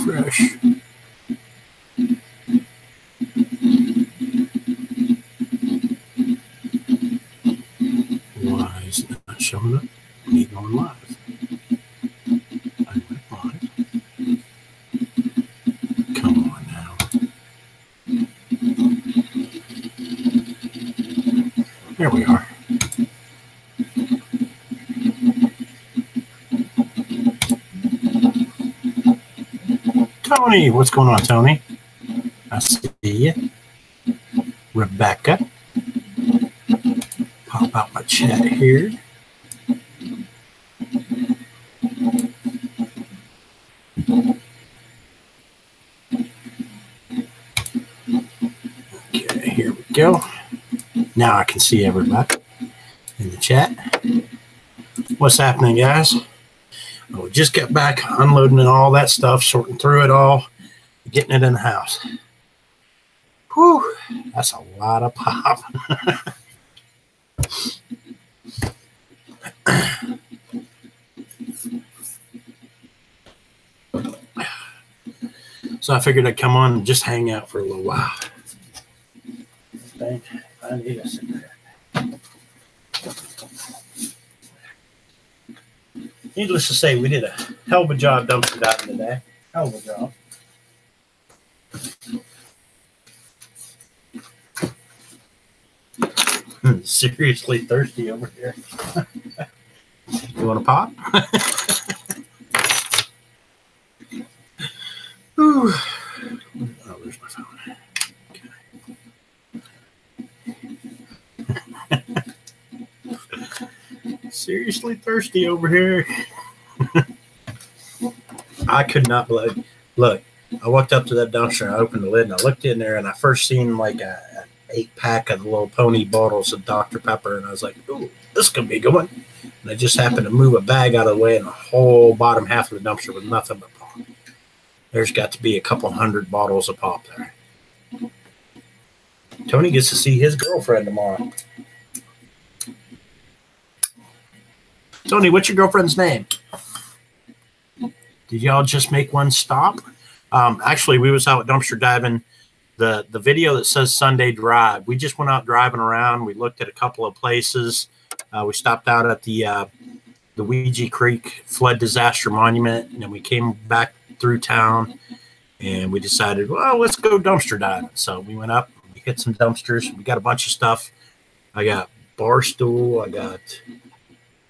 refresh. Why is it not showing up? Me going live. I went live. Come on now. There we are. Tony, what's going on, Tony? I see you. Rebecca. Pop out my chat here. Okay, here we go. Now I can see everybody in the chat. What's happening, guys? Oh, we just got back unloading and all that stuff, sorting through it all, getting it in the house. Whew, that's a lot of pop. So I figured I'd come on and just hang out for a little while. I need to sit there. Needless to say, we did a hell of a job dumpster diving today. Hell of a job. Seriously thirsty over here. You want to pop? Ooh. Oh, there's my phone. Okay. Seriously thirsty over here. I could not believe. Look, I walked up to that dumpster and I opened the lid and I looked in there and I first seen like an 8-pack of the little pony bottles of Dr. Pepper and I was like, ooh, this could be a good one. And I just happened to move a bag out of the way and the whole bottom half of the dumpster was nothing but pop. There's got to be a couple hundred bottles of pop there. Tony gets to see his girlfriend tomorrow. Tony, what's your girlfriend's name? Did y'all just make one stop? Actually, we was out dumpster diving. The video that says Sunday Drive, we just went out driving around. We looked at a couple of places. We stopped out at the Weegee Creek Flood Disaster Monument, and then we came back through town, and we decided, well, let's go dumpster diving. So we went up, we hit some dumpsters. We got a bunch of stuff. I got bar stool. I got,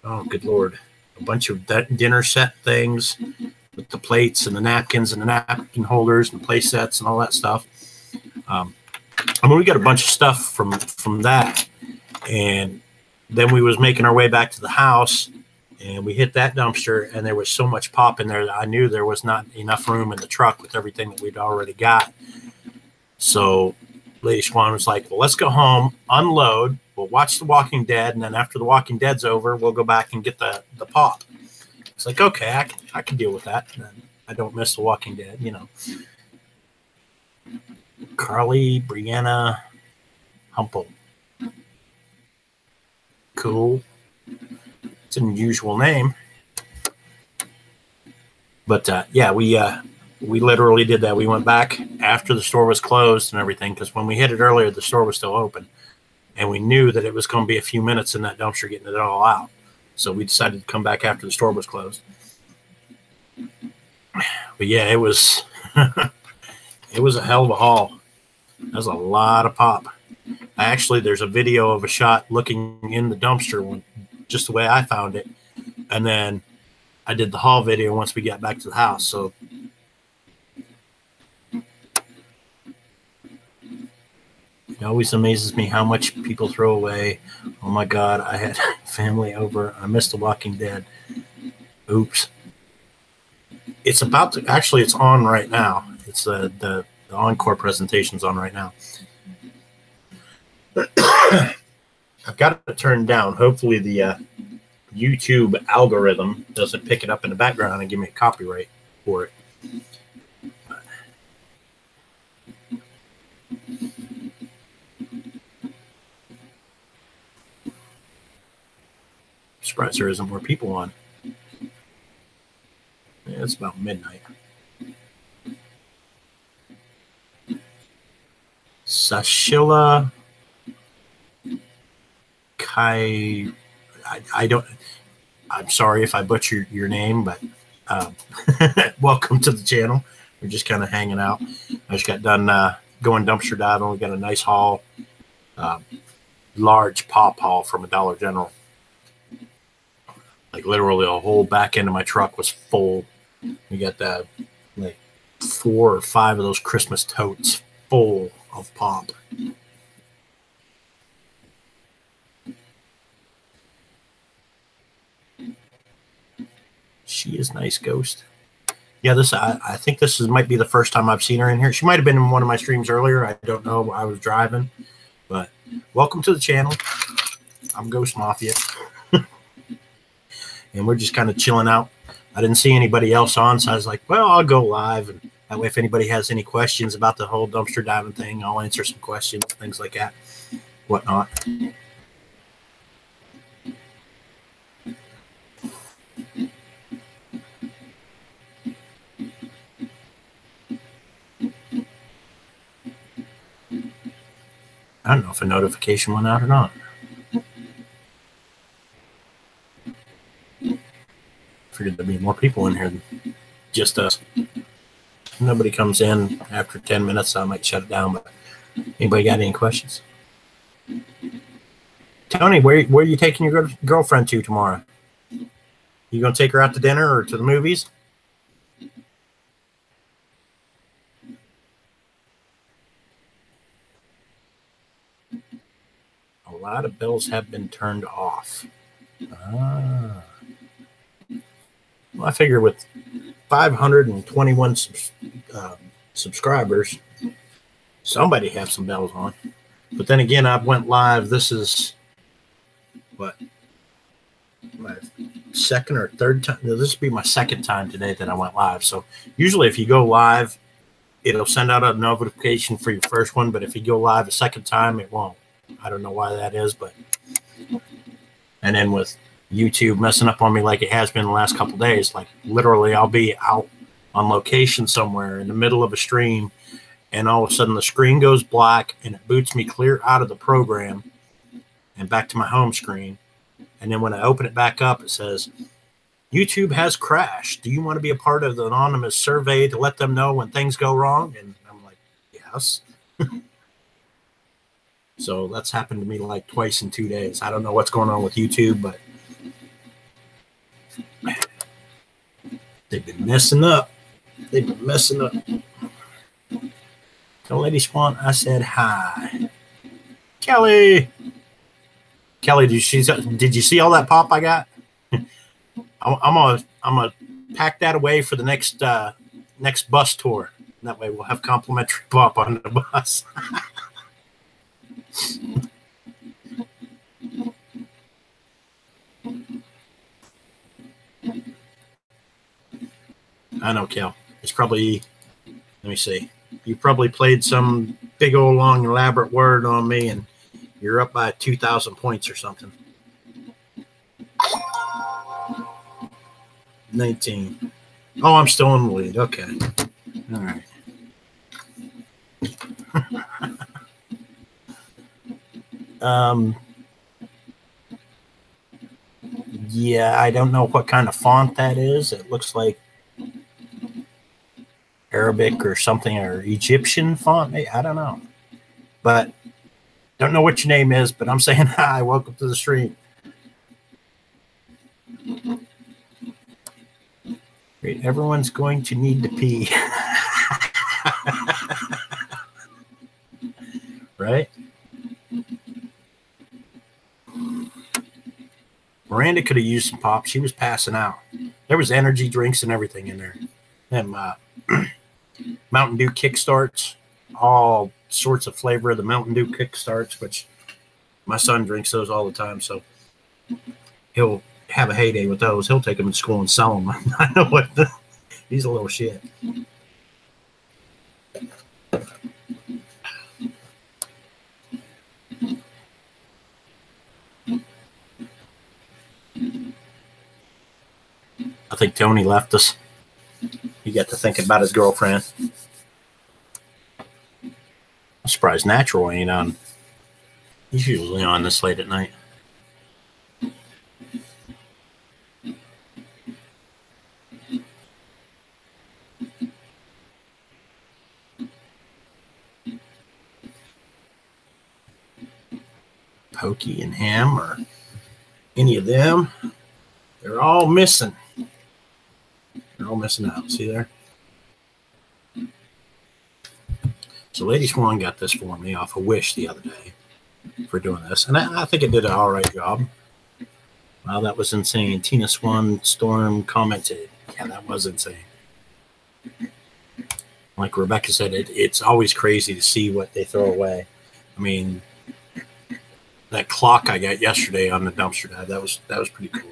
oh, good Lord, a bunch of dinner set things with the plates and the napkins and the napkin holders and play sets and all that stuff. I mean, we got a bunch of stuff from that. And then we was making our way back to the house, and we hit that dumpster, and there was so much pop in there that I knew there was not enough room in the truck with everything that we'd already got. So Lady Swan was like, well, let's go home, unload, we'll watch The Walking Dead, and then after The Walking Dead's over, we'll go back and get the pop. It's like, okay, I can deal with that. I don't miss The Walking Dead, you know. Carly Brianna Humple. Cool. It's an unusual name. But yeah, we literally did that. We went back after the store was closed and everything, because when we hit it earlier, the store was still open. And we knew that it was going to be a few minutes in that dumpster getting it all out. So we decided to come back after the store was closed. But yeah, it was it was a hell of a haul. That was a lot of pop. Actually, there's a video of a shot looking in the dumpster when, just the way I found it. And then I did the haul video once we got back to the house. So it always amazes me how much people throw away. Oh my God, I had family over. I missed The Walking Dead. Oops. It's about to, actually, it's on right now. It's the encore presentation's on right now. I've got it turned down. Hopefully the YouTube algorithm doesn't pick it up in the background and give me a copyright for it. Surprised there isn't more people on. Yeah, it's about midnight. Sashila Kai. I don't. I'm sorry if I butchered your name, but welcome to the channel. We're just kind of hanging out. I just got done going dumpster diving. We got a nice haul, large pop haul from a Dollar General. Like literally a whole back end of my truck was full. We got that like 4 or 5 of those Christmas totes full of pop. She is nice, Ghost. Yeah, this I think this might be the first time I've seen her in here. She might have been in one of my streams earlier. I don't know. I was driving, but welcome to the channel. I'm Ghost Mafia, and we're just kind of chilling out. I didn't see anybody else on, so I was like, well, I'll go live, and that way, if anybody has any questions about the whole dumpster diving thing, I'll answer some questions, things like that, whatnot. I don't know if a notification went out or not. Figured there'd be more people in here than just us. Nobody comes in after 10 minutes, so I might shut it down. But anybody got any questions? Tony, where are you taking your girlfriend to tomorrow? You gonna take her out to dinner or to the movies? A lot of bells have been turned off. Ah. Well, I figure with 521 subscribers, somebody have some bells on. But then again, I went live. This is what, my second or third time. No, this will be my second time today that I went live. So usually if you go live, it'll send out a notification for your first one. But if you go live a second time, it won't. I don't know why that is, but. And then with YouTube messing up on me like it has been the last couple of days, like literally I'll be out on location somewhere in the middle of a stream, and all of a sudden the screen goes black and it boots me clear out of the program and back to my home screen. And then when I open it back up, it says, YouTube has crashed. Do you want to be a part of the anonymous survey to let them know when things go wrong? And I'm like, yes. So that's happened to me like twice in 2 days. I don't know what's going on with YouTube, but they've been messing up. They've been messing up. So Lady Swan, I said hi. Kelly. Kelly, did you see all that pop I got? I'm gonna pack that away for the next bus tour. That way we'll have complimentary pop on the bus. I know, Kel. It's probably, let me see. You probably played some big old long elaborate word on me, and you're up by 2,000 points or something. 19. Oh, I'm still in the lead. Okay. All right. Yeah, I don't know what kind of font that is. It looks like Arabic or something, or Egyptian font. I don't know. But don't know what your name is, but I'm saying hi. Welcome to the stream. Great. Everyone's going to need to pee. Right? Miranda could have used some pop. She was passing out. There was energy drinks and everything in there. And Mountain Dew Kickstarts, all sorts of flavor of the Mountain Dew Kickstarts, which my son drinks those all the time. So he'll have a heyday with those. He'll take them to school and sell them. I know what he's a little shit. I think Tony left us. He got to thinking about his girlfriend. surprised Natural ain't on. He's usually on this late at night. Pokey and Ham or any of them, they're all missing. They're all missing out. See there? So Lady Swan got this for me off of Wish the other day for doing this. And I think it did an all right job. Wow, that was insane. Tina Swan Storm commented. Yeah, that was insane. Like Rebecca said, it's always crazy to see what they throw away. I mean, that clock I got yesterday on the dumpster dive, that was pretty cool.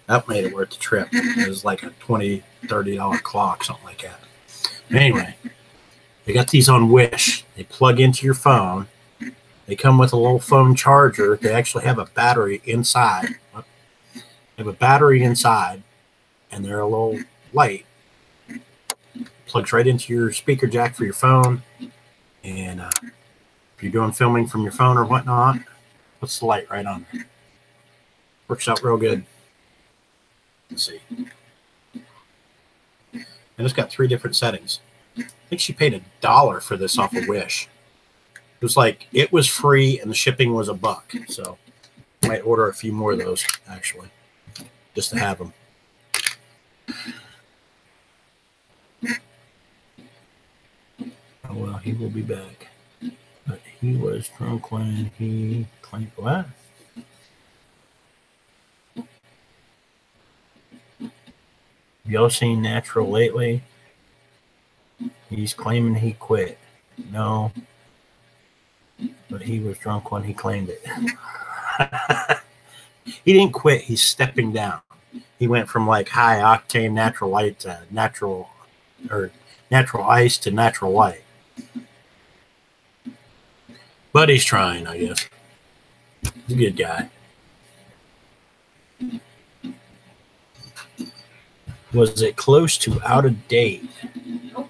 That made it worth the trip. It was like a $20, $30 clock, something like that. Anyway, they got these on Wish. They plug into your phone. They come with a little phone charger. They actually have a battery inside. They have a battery inside, and they're a little light. Plugs right into your speaker jack for your phone. And if you're doing filming from your phone or whatnot, puts the light right on there. Works out real good. Let's see. And it's got 3 different settings. I think she paid $1 for this off of Wish. It was like, it was free and the shipping was $1. So I might order a few more of those, actually, just to have them. Oh, well, he will be back. But he was drunk when he claimed what? Y'all seen Natural lately? He's claiming he quit. No. But he was drunk when he claimed it. He didn't quit. He's stepping down. He went from like high octane natural light to natural ice to natural light. But he's trying, I guess. He's a good guy. Was it close to out of date? Nope.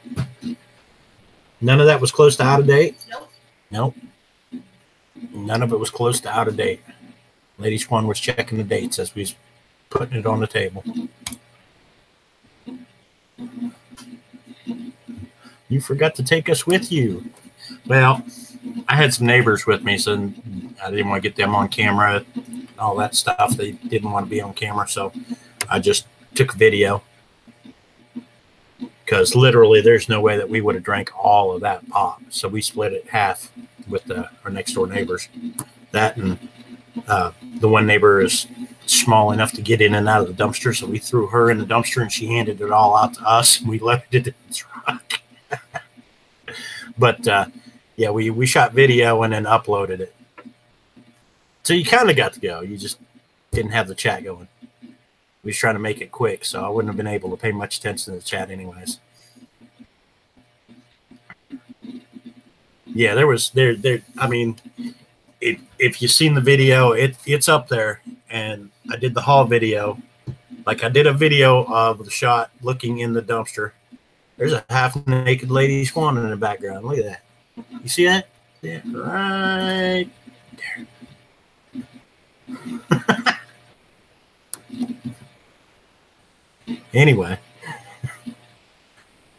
None of that was close to out of date? Nope. Nope. None of it was close to out of date. Lady Swan was checking the dates as we was putting it on the table. You forgot to take us with you. Well, I had some neighbors with me, so I didn't want to get them on camera, all that stuff. They didn't want to be on camera, so I just took a video. Because literally there's no way that we would have drank all of that pop. So we split it half with our next door neighbors. That and the one neighbor is small enough to get in and out of the dumpster. So we threw her in the dumpster and she handed it all out to us. And we left it in the truck. But yeah, we shot video and then uploaded it. So you kind of got to go. You just didn't have the chat going. We was trying to make it quick, so I wouldn't have been able to pay much attention to the chat anyways. Yeah, I mean, if you've seen the video, it's up there. And I did the haul video. Like I did a video of the shot looking in the dumpster. There's a half-naked Lady Swan in the background. Look at that. You see that? Yeah, right there. Anyway,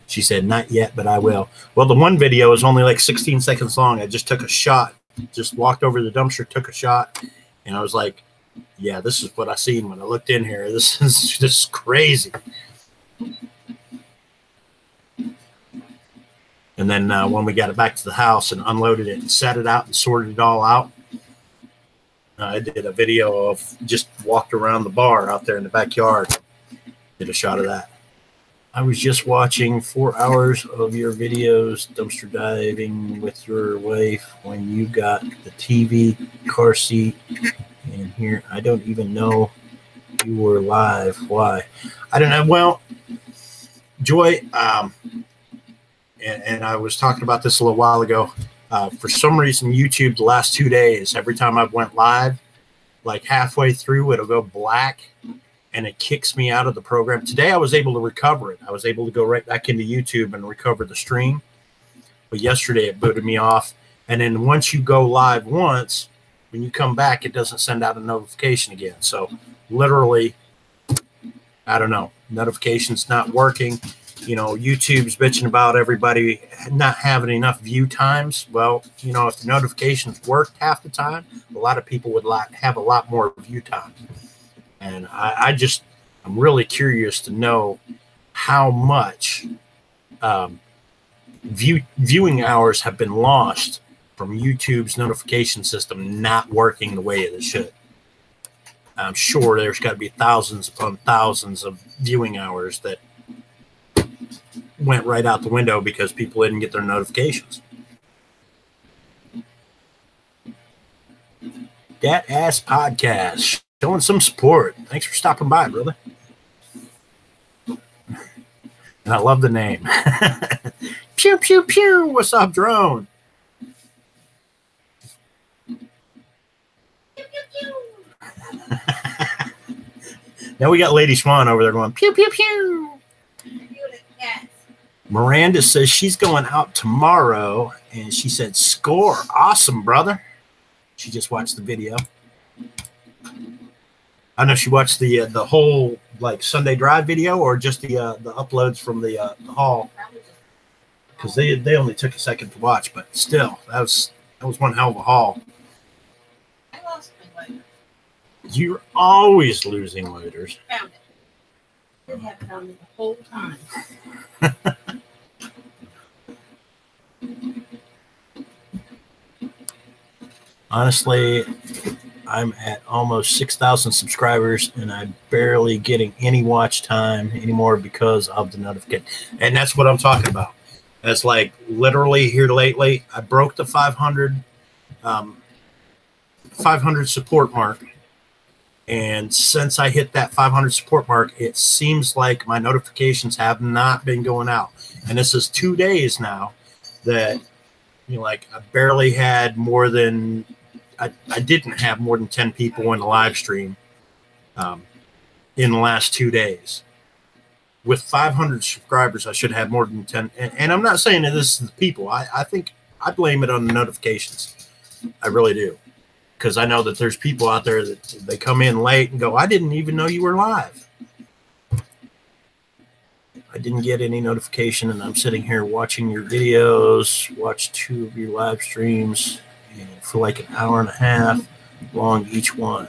she said, not yet, but I will. Well, the one video is only like 16 seconds long. I just took a shot, just walked over to the dumpster, took a shot, and I was like, yeah, this is what I seen when I looked in here. This is just crazy. And then when we got it back to the house and unloaded it and set it out and sorted it all out, I did a video of just walked around the bar out there in the backyard. Did a shot of that. I was just watching 4 hours of your videos, dumpster diving with your wife when you got the TV, car seat, and here. I don't even know you were live. Why? I don't know. Well, Joy, and I was talking about this a little while ago. For some reason, YouTube the last 2 days, every time I went live, like halfway through, it'll go black. And it kicks me out of the program. Today, I was able to recover it. I was able to go right back into YouTube and recover the stream. But yesterday, it booted me off. And then once you go live once, when you come back, it doesn't send out a notification again. So literally, I don't know, notifications not working. You know, YouTube's bitching about everybody not having enough view times. Well, you know, if the notifications worked half the time, a lot of people would have a lot more view time. And I'm really curious to know how much viewing hours have been lost from YouTube's notification system not working the way it should. I'm sure there's got to be thousands upon thousands of viewing hours that went right out the window because people didn't get their notifications. Dat Ass Podcast, showing some support. Thanks for stopping by, brother. And I love the name. Pew, pew, pew. What's up, drone? Now we got Lady Swan over there going, pew, pew, pew. Miranda says she's going out tomorrow, and she said, score. Awesome, brother. She just watched the video. I know she watched the whole like Sunday Drive video, or just the uploads from the hall, because they only took a second to watch, but still that was one hell of a haul. I lost my lighter. You're always losing loaders. Found it. Didn't have it on me the whole time. Honestly, I'm at almost 6,000 subscribers, and I'm barely getting any watch time anymore because of the notification. And that's what I'm talking about. That's like literally here lately, I broke the 500 support mark. And since I hit that 500 support mark, it seems like my notifications have not been going out. And this is 2 days now that, you know, like I barely had more than, I didn't have more than 10 people in the live stream in the last 2 days. With 500 subscribers, I should have more than 10. And I'm not saying that this is the people. I think I blame it on the notifications. I really do. Because I know that there's people out there that they come in late and go, I didn't even know you were live. I didn't get any notification, and I'm sitting here watching your videos, watch 2 of your live streams for like an hour and a half long each one.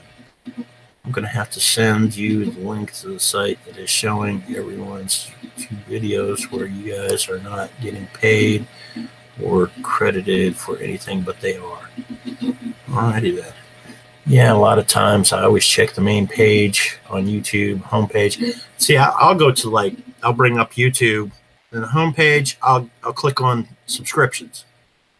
I'm going to have to send you the link to the site that is showing everyone's 2 videos where you guys are not getting paid or credited for anything, but they are. Alrighty then. Yeah, a lot of times I always check the main page on YouTube, homepage. See, I'll go to I'll bring up YouTube, and the homepage, I'll click on subscriptions,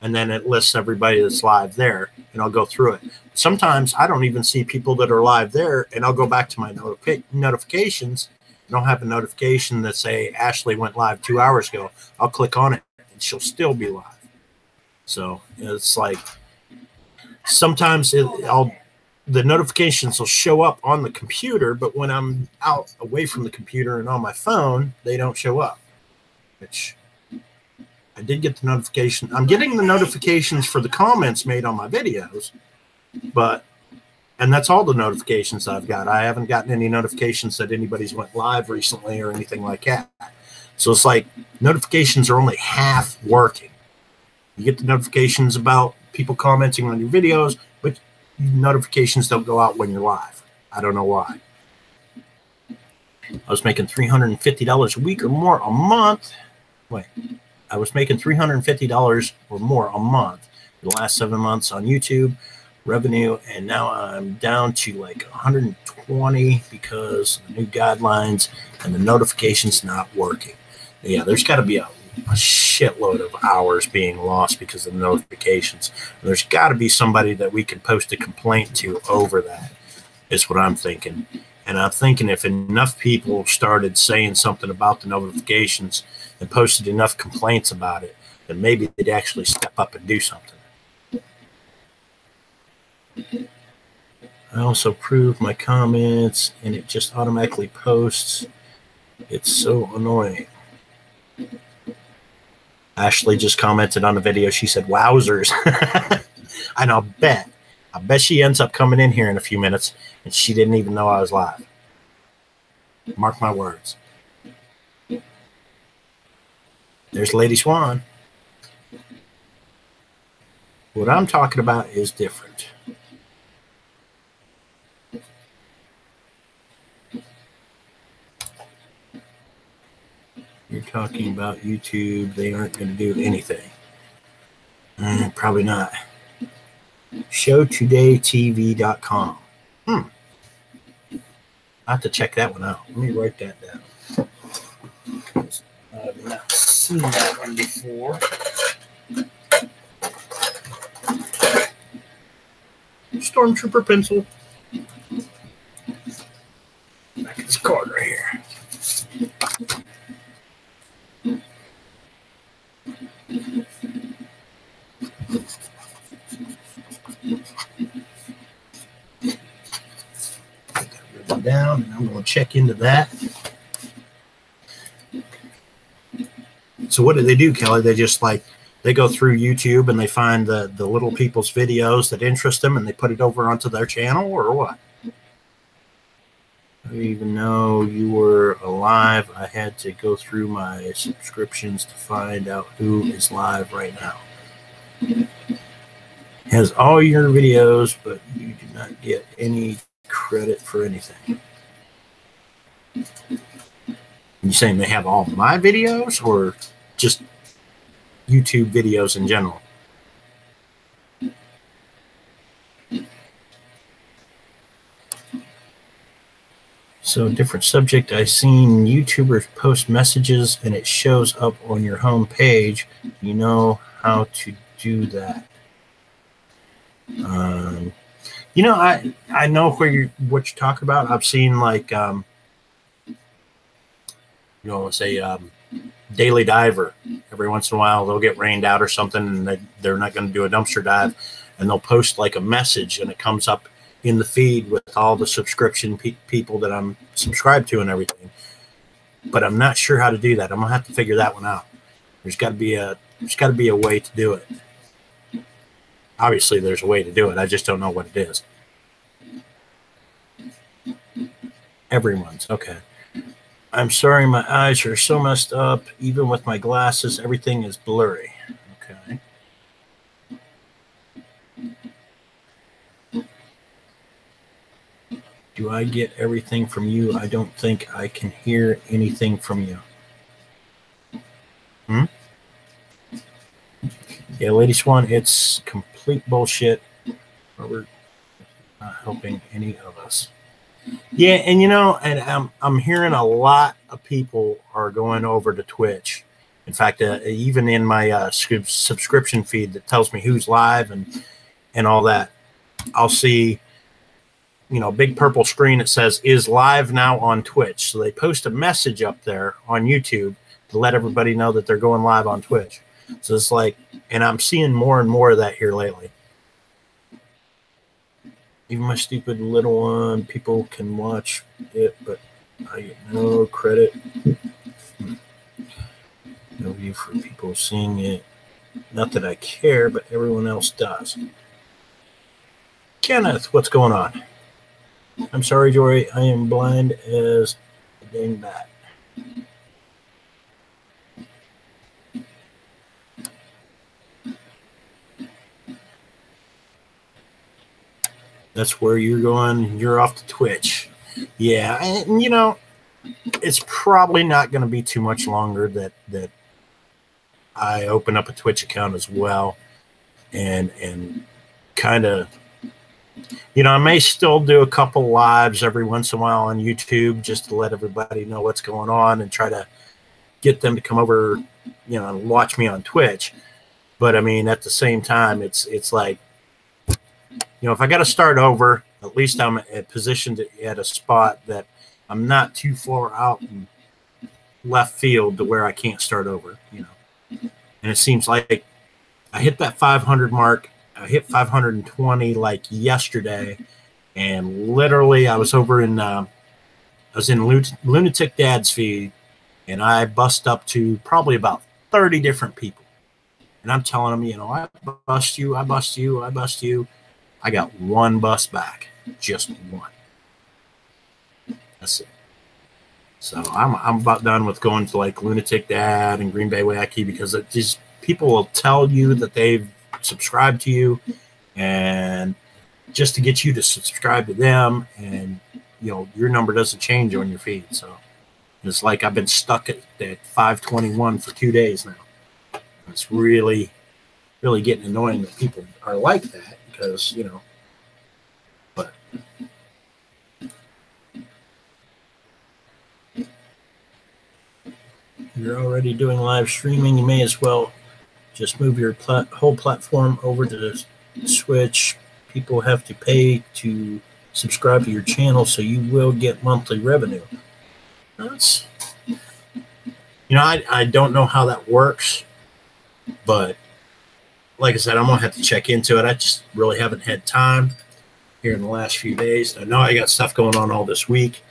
and then it lists everybody that's live there, and I'll go through it. Sometimes I don't even see people that are live there, and I'll go back to my notifications, and I'll have a notification that say Ashley went live 2 hours ago. I'll click on it, and she'll still be live. So it's like, sometimes the notifications will show up on the computer, but when I'm out away from the computer and on my phone, they don't show up. Which I did get the notification. I'm getting the notifications for the comments made on my videos, and that's all the notifications I've got. I haven't gotten any notifications that anybody's went live recently or anything like that. So it's like notifications are only half working. You get the notifications about people commenting on your videos, but notifications don't go out when you're live. I don't know why. I was making $350 a week or more a month. I was making $350 or more a month for the last 7 months on YouTube revenue, and now I'm down to like 120 because of the new guidelines and the notifications not working. Yeah, there's got to be a shitload of hours being lost because of the notifications. There's got to be somebody that we can post a complaint to over that, is what I'm thinking. And I'm thinking if enough people started saying something about the notifications and posted enough complaints about it, then maybe they'd actually step up and do something. I also approve my comments, and it just automatically posts. It's so annoying. Ashley just commented on the video. She said, "Wowzers!" And I bet she ends up coming in here in a few minutes, and she didn't even know I was live. Mark my words. There's Lady Swan. What I'm talking about is different. You're talking about YouTube. They aren't going to do anything. Probably not. ShowTodayTV.com. I have to check that one out. Let me write that down. I've not seen that one before. Stormtrooper pencil. Back in this card right here. Down, and I'm going to check into that. So what do they do, Kelly? They just they go through YouTube and they find the little people's videos that interest them and they put it over onto their channel, or what? I didn't even know you were alive. I had to go through my subscriptions to find out who is live right now. Has all your videos, but you do not get any credit for anything. You saying they have all my videos or just YouTube videos in general? So, different subject. I seen YouTubers post messages and it shows up on your home page. You know how to do that? You know, I know what you're talking about. I've seen Daily Diver. Every once in a while, they'll get rained out or something, and they're not going to do a dumpster dive, and they'll post like a message, and it comes up in the feed with all the subscription people that I'm subscribed to and everything. But I'm not sure how to do that. I'm gonna have to figure that one out. There's got to be a way to do it. Obviously, there's a way to do it. I just don't know what it is. Everyone's okay. I'm sorry, my eyes are so messed up. Even with my glasses, everything is blurry. Okay. Do I get everything from you? I don't think I can hear anything from you. Yeah, Lady Swan, it's complete bullshit. Robert, not helping any of us. Yeah, and and I'm hearing a lot of people are going over to Twitch. In fact, even in my subscription feed that tells me who's live and all that, I'll see, big purple screen that says is live now on Twitch. So they post a message up there on YouTube to let everybody know that they're going live on Twitch. So it's and I'm seeing more and more of that here lately. Even my stupid little one, people can watch it, but I get no credit. No view for people seeing it. Not that I care, but everyone else does. Kenneth, what's going on? I'm sorry, Jory. I am blind as a dang bat. That's where you're going. You're off to Twitch. Yeah, and it's probably not going to be too much longer that I open up a Twitch account as well, and kind of, I may still do a couple lives every once in a while on YouTube just to let everybody know what's going on and try to get them to come over, and watch me on Twitch. But I mean, at the same time, it's like, if I got to start over, at least I'm positioned at a spot that I'm not too far out in left field to where I can't start over, And it seems like I hit that 500 mark. I hit 520 like yesterday, and literally I was over in Lunatic Dad's feed, and I bust up to probably about 30 different people And I'm telling them, you know, I bust you, I bust you, I bust you. I got one bust back, just one. That's it. So I'm about done with going to like Lunatic Dad and Green Bay Wacky, because these people will tell you that they've subscribed to you, and just to get you to subscribe to them, and you know your number doesn't change on your feed. So it's like I've been stuck at 521 for 2 days now. It's really, really getting annoying that people are like that, because, you know, but you're already doing live streaming. You may as well just move your whole platform over to Twitch. People have to pay to subscribe to your channel, so you will get monthly revenue. That's, you know, I don't know how that works. But like I said, I'm going to have to check into it. I just really haven't had time here in the last few days. I know I got stuff going on all this week.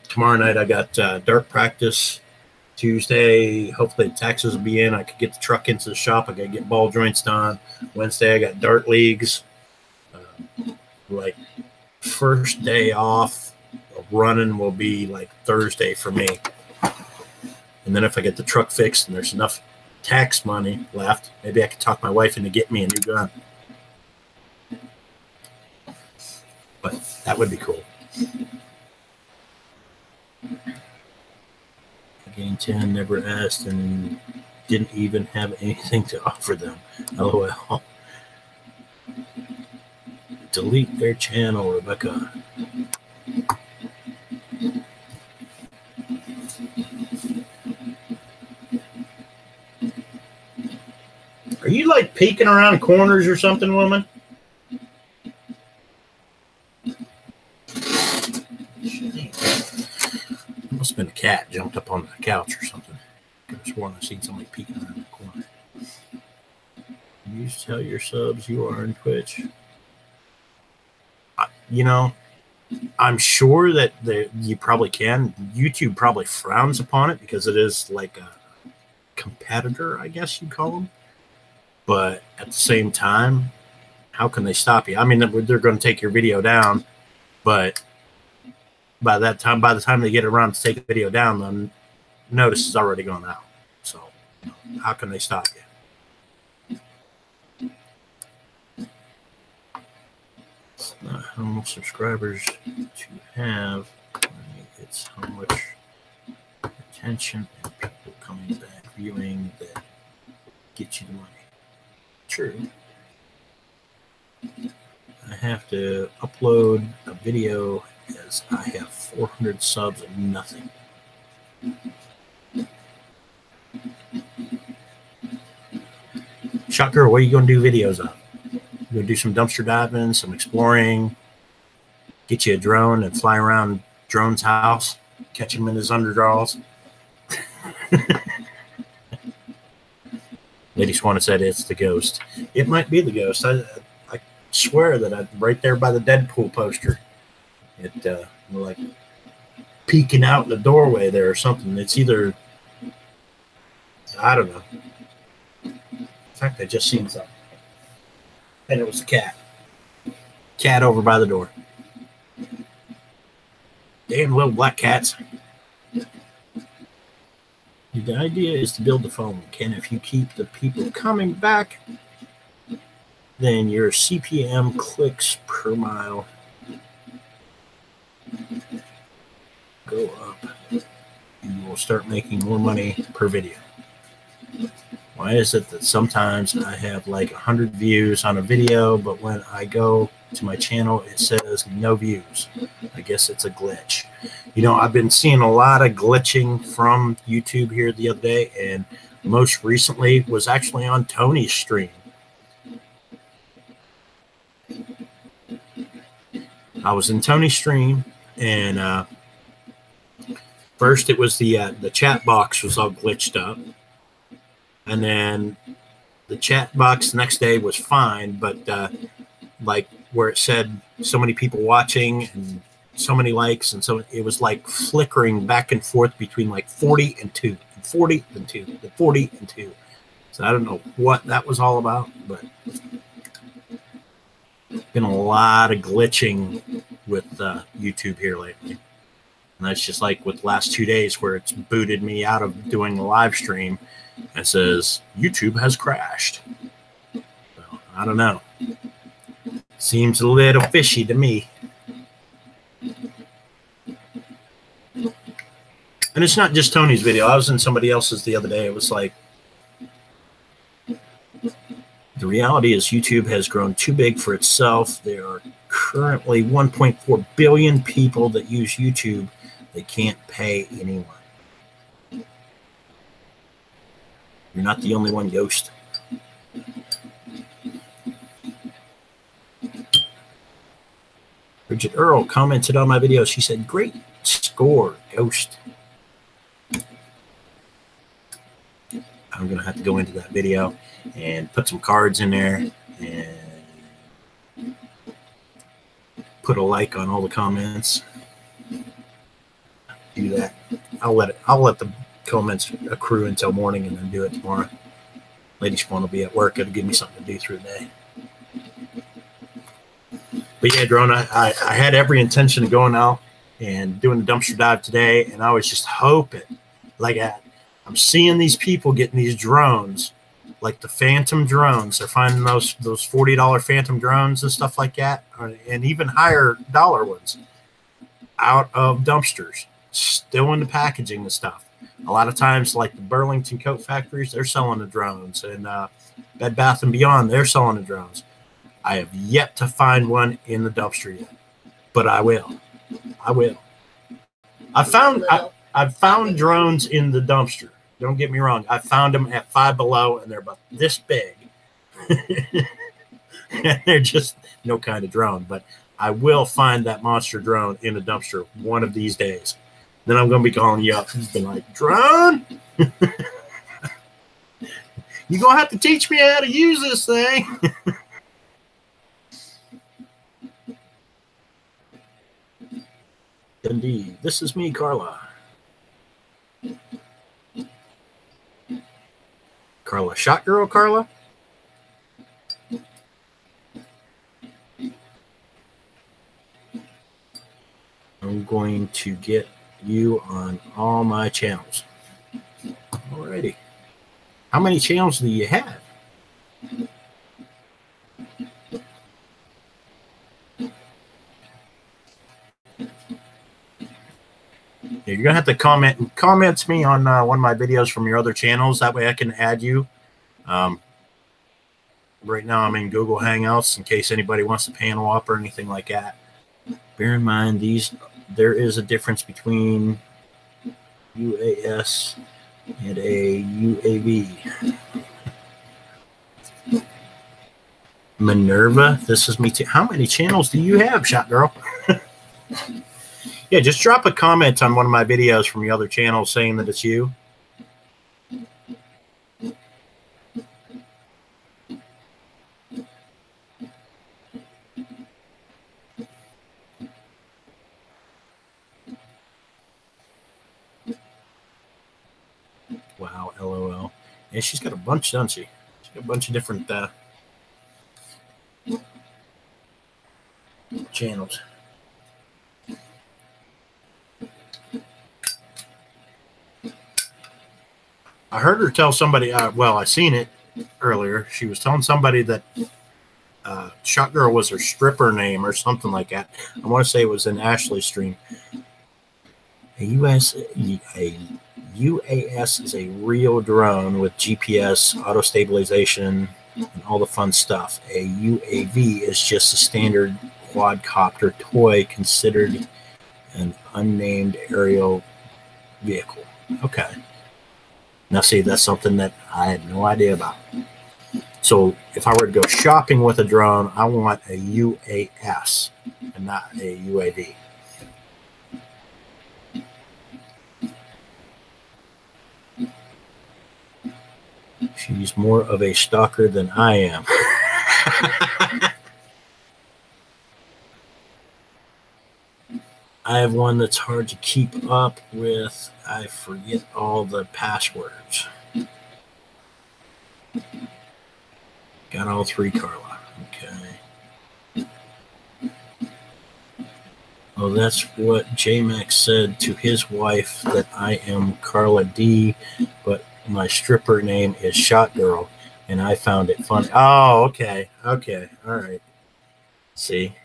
Tomorrow night I got dart practice. Tuesday, hopefully the taxes will be in. I could get the truck into the shop. I got to get ball joints done. Wednesday I got dart leagues. Like first day off of running will be like Thursday for me. And then if I get the truck fixed and there's enough tax money left, maybe I could talk my wife into getting me a new gun. But that would be cool. Game 10 never asked and didn't even have anything to offer them. LOL. Delete their channel, Rebecca. Are you like peeking around corners or something, woman? Must have been a cat jumped up on the couch or something. I could have sworn I seen somebody peeking around the corner. You tell your subs you are on Twitch. You know, I'm sure that you probably can. YouTube probably frowns upon it because it is like a competitor, I guess you'd call them. But at the same time, how can they stop you? I mean, they're going to take your video down, but by the time they get around to take the video down, the notice is already gone out. So how can they stop you? It's not how much subscribers to have, it's how much attention and people coming back viewing that get you the money. True. I have to upload a video as I have 400 subs and nothing. Shot Girl, what are you going to do videos of? You going to do some dumpster diving, some exploring, get you a drone and fly around Drone's house, catch him in his underdraws? Lady Swan said it's the ghost. It might be the ghost. I swear that I'm right there by the Deadpool poster. It like peeking out in the doorway there or something. It's either, I don't know. In fact, I just seen something. And it was a cat. Cat over by the door. Damn little black cats. The idea is to build the phone, Ken. If you keep the people coming back, then your CPM clicks per mile go up. You will start making more money per video. Why is it that sometimes I have like 100 views on a video, but when I go to my channel, it says no views? I guess it's a glitch. You know, I've been seeing a lot of glitching from YouTube here the other day, and most recently was actually on Tony's stream. I was in Tony's stream, and first it was the chat box was all glitched up. And then the chat box the next day was fine, but like where it said so many people watching and so many likes, and so it was like flickering back and forth between like 40 and 2, and 40 and 2, and 40 and 2. So I don't know what that was all about, but been a lot of glitching with YouTube here lately. And that's just like with the last 2 days where it's booted me out of doing a live stream and says YouTube has crashed. So, I don't know. Seems a little fishy to me. And it's not just Tony's video. I was in somebody else's the other day. It was like, the reality is YouTube has grown too big for itself. There are currently 1.4 billion people that use YouTube. They can't pay anyone. You're not the only one, Yost. Bridget Earl commented on my video. She said, great score, Ghost. I'm going to have to go into that video and put some cards in there and put a like on all the comments. Do that. I'll let the comments accrue until morning and then do it tomorrow. Lady Spawn will be at work. It'll give me something to do through the day. But yeah, Drone, I had every intention of going out and doing the dumpster dive today, and I was just hoping, like I'm seeing these people getting these drones, like the Phantom drones. They're finding those $40 Phantom drones and stuff like that, and even higher dollar ones out of dumpsters, still in the packaging and stuff. A lot of times, like the Burlington coat factories, they're selling the drones, and Bed Bath & Beyond, they're selling the drones. I have yet to find one in the dumpster yet, but I will. I will. I've found drones in the dumpster. Don't get me wrong. I found them at Five Below, and they're about this big. And they're just no kind of drone. But I will find that monster drone in a dumpster one of these days. Then I'm going to be calling you up and be like, drone? You're going to have to teach me how to use this thing. Indeed. This is me, Carla. Carla. Shot girl, Carla? I'm going to get you on all my channels. Alrighty. How many channels do you have? You're gonna have to comment me on one of my videos from your other channels. That way I can add you. Right now I'm in Google Hangouts in case anybody wants to panel up or anything like that. Bear in mind there is a difference between UAS and a UAV. Minerva, this is me too. How many channels do you have, Shot Girl? Yeah, just drop a comment on one of my videos from your other channel saying that it's you. Wow, LOL. Yeah, she's got a bunch, doesn't she? She's got a bunch of different channels. I heard her tell somebody, well, I seen it earlier. She was telling somebody that Shot Girl was her stripper name or something like that. I want to say it was in Ashley's stream. A UAS is a real drone with GPS, auto stabilization, and all the fun stuff. A UAV is just a standard quadcopter toy considered an unnamed aerial vehicle. Okay. Now, see, that's something that I had no idea about. So if I were to go shopping with a drone, I want a UAS and not a UAV. She's more of a stalker than I am. I have one that's hard to keep up with. I forget all the passwords. Got all three, Carla. Okay. Oh, that's what J-Max said to his wife, that I am Carla D, but my stripper name is Shot Girl, and I found it funny. Oh, okay. Okay. All right. See,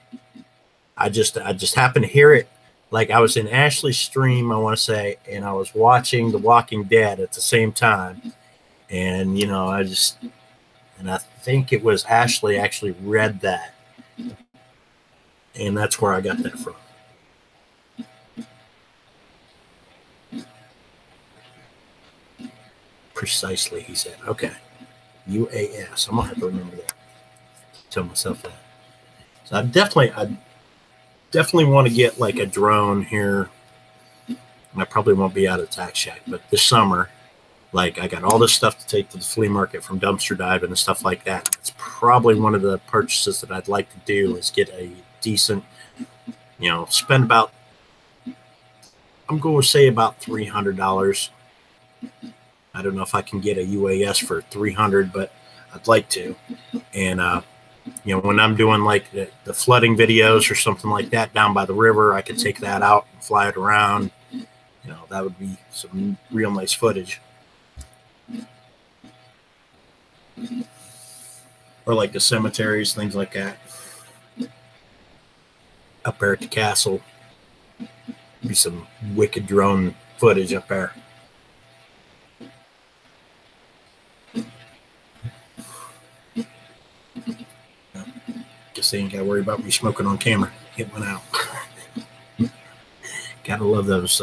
I just happened to hear it. Like I was in Ashley's stream, I want to say, and I was watching The Walking Dead at the same time. And, you know, and I think it was Ashley actually read that. And that's where I got that from. Precisely, he said. Okay. UAS. I'm going to have to remember that. Tell myself that. So I definitely want to get like a drone here. And I probably won't be out of Tax Shack, but this summer, like I got all this stuff to take to the flea market from dumpster diving and stuff like that. It's probably one of the purchases that I'd like to do is get a decent, you know, spend about, I'm going to say about $300. I don't know if I can get a UAS for $300, but I'd like to. And, you know, when I'm doing like the flooding videos or something like that down by the river, I could take that out and fly it around. You know, that would be some real nice footage. Or like the cemeteries, things like that. Up there at the castle. Be some wicked drone footage up there. Guess they ain't got to worry about me smoking on camera. Get one out. Gotta love those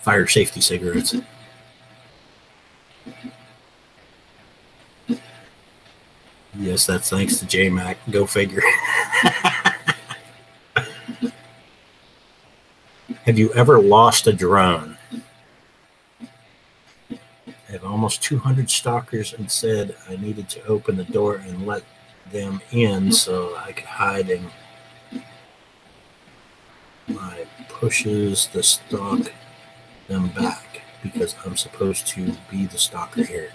fire safety cigarettes. Yes, that's thanks to J-Mac. Go figure. Have you ever lost a drone? I have almost 200 stalkers and said I needed to open the door and let them in so I could hide in my pushes the stalk them back because I'm supposed to be the stalker here.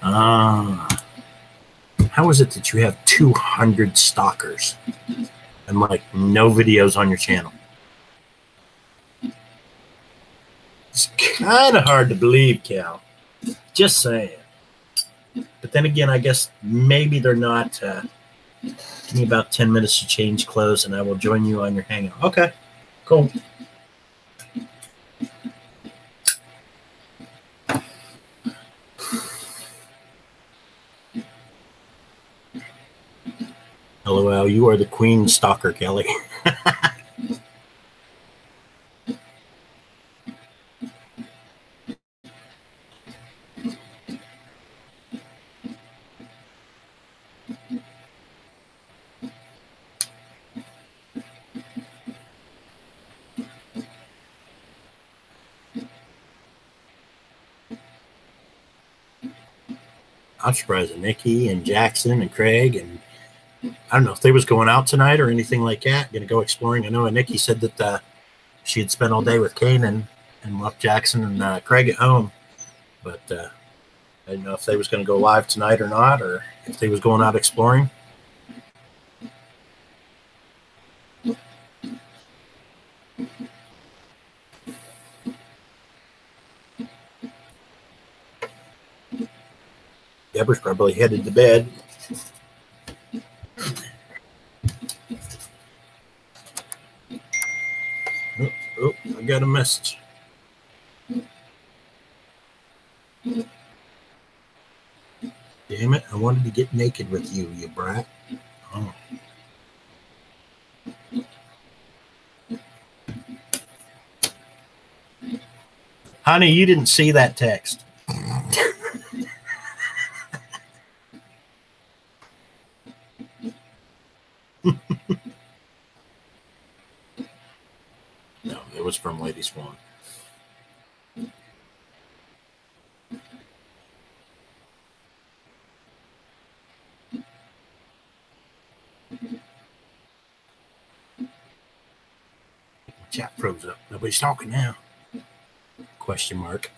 How is it that you have 200 stalkers and like no videos on your channel? It's kind of hard to believe, Cal. Just saying. But then again, I guess maybe they're not. Give me about 10 minutes to change clothes and I will join you on your hangout. Okay, cool. LOL, you are the queen stalker, Kelly. I'm surprised at Nikki and Jackson and Craig, and I don't know if they was going out tonight or anything like that. Going to go exploring. I know Nikki said that she had spent all day with Kanan and left Jackson and Craig at home, but I didn't know if they was going to go live tonight or not, or if they was going out exploring. Deborah's probably headed to bed. Oh, I got a message. Damn it, I wanted to get naked with you, you brat. Oh. Honey, you didn't see that text. No, it was from Lady Swan. Chat froze up. Nobody's talking now. Question mark.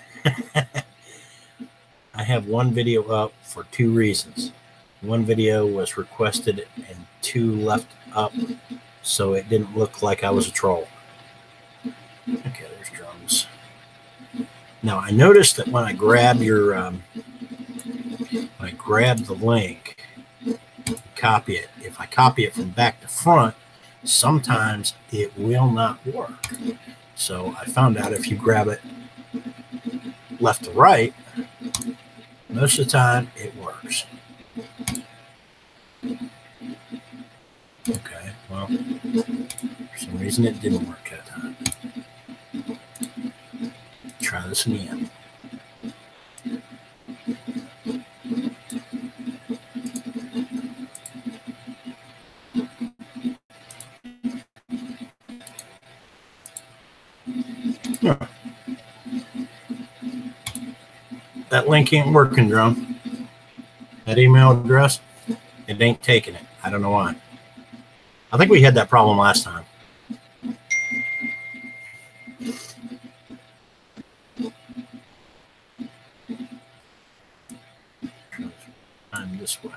I have one video up for two reasons. One video was requested and two left up so it didn't look like I was a troll. Okay, there's drums. Now I noticed that when I grab your, when I grab the link, copy it. If I copy it from back to front, sometimes it will not work. So I found out if you grab it left to right, most of the time it works. Okay, well, for some reason it didn't work that time. Try this again. That link ain't working, Drone. That email address, it ain't taking it. I don't know why. I think we had that problem last time. I'm this way.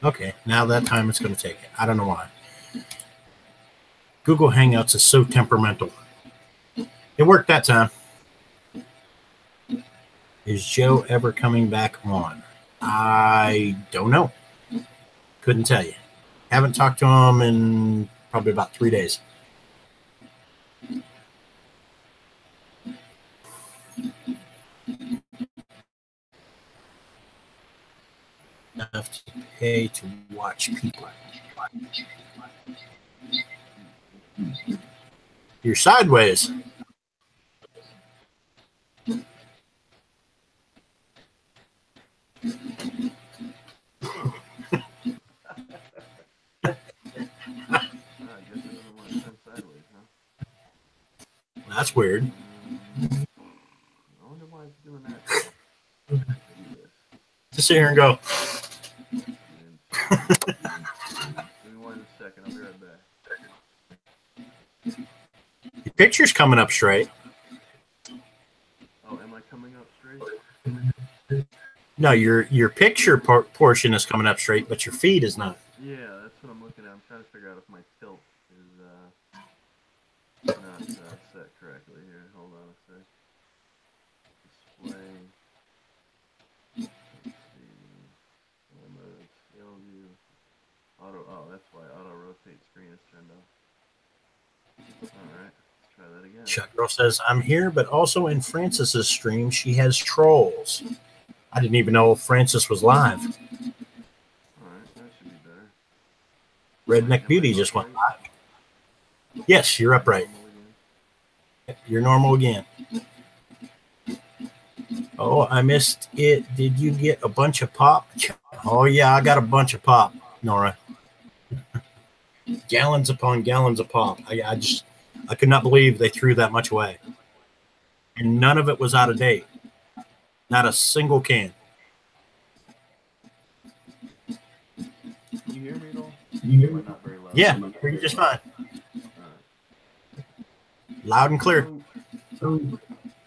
Okay, now that time it's going to take it. I don't know why. Google Hangouts is so temperamental. It worked that time. Is Joe ever coming back on? I don't know. Couldn't tell you. Haven't talked to him in probably about 3 days. Enough to pay to watch people. You're sideways. That's weird. I wonder why it's doing that. Just sit here and go. Give me 1 second. I'll be right back. Your picture's coming up straight. Oh, am I coming up straight? No, your picture portion is coming up straight, but your feed is not. Yeah, that's what I'm looking at. I'm trying to figure out if my tilt is not set correctly here. Hold on a sec. Display. Let's see. Scale view. Auto. Oh, that's why auto rotate screen is turned off. All right, let's try that again. Chuck Girl says, I'm here, but also in Francis's stream, she has trolls. I didn't even know Francis was live. All right, that should be better. Redneck Beauty just went live. Yes, you're upright. You're normal again. Oh, I missed it. Did you get a bunch of pop? Oh, yeah, I got a bunch of pop, Nora. Gallons upon gallons of pop. I could not believe they threw that much away. And none of it was out of date. Not a single can. Can you hear me at all? You hear me? Not very loud. Yeah, hear you just fine. Loud and clear. Do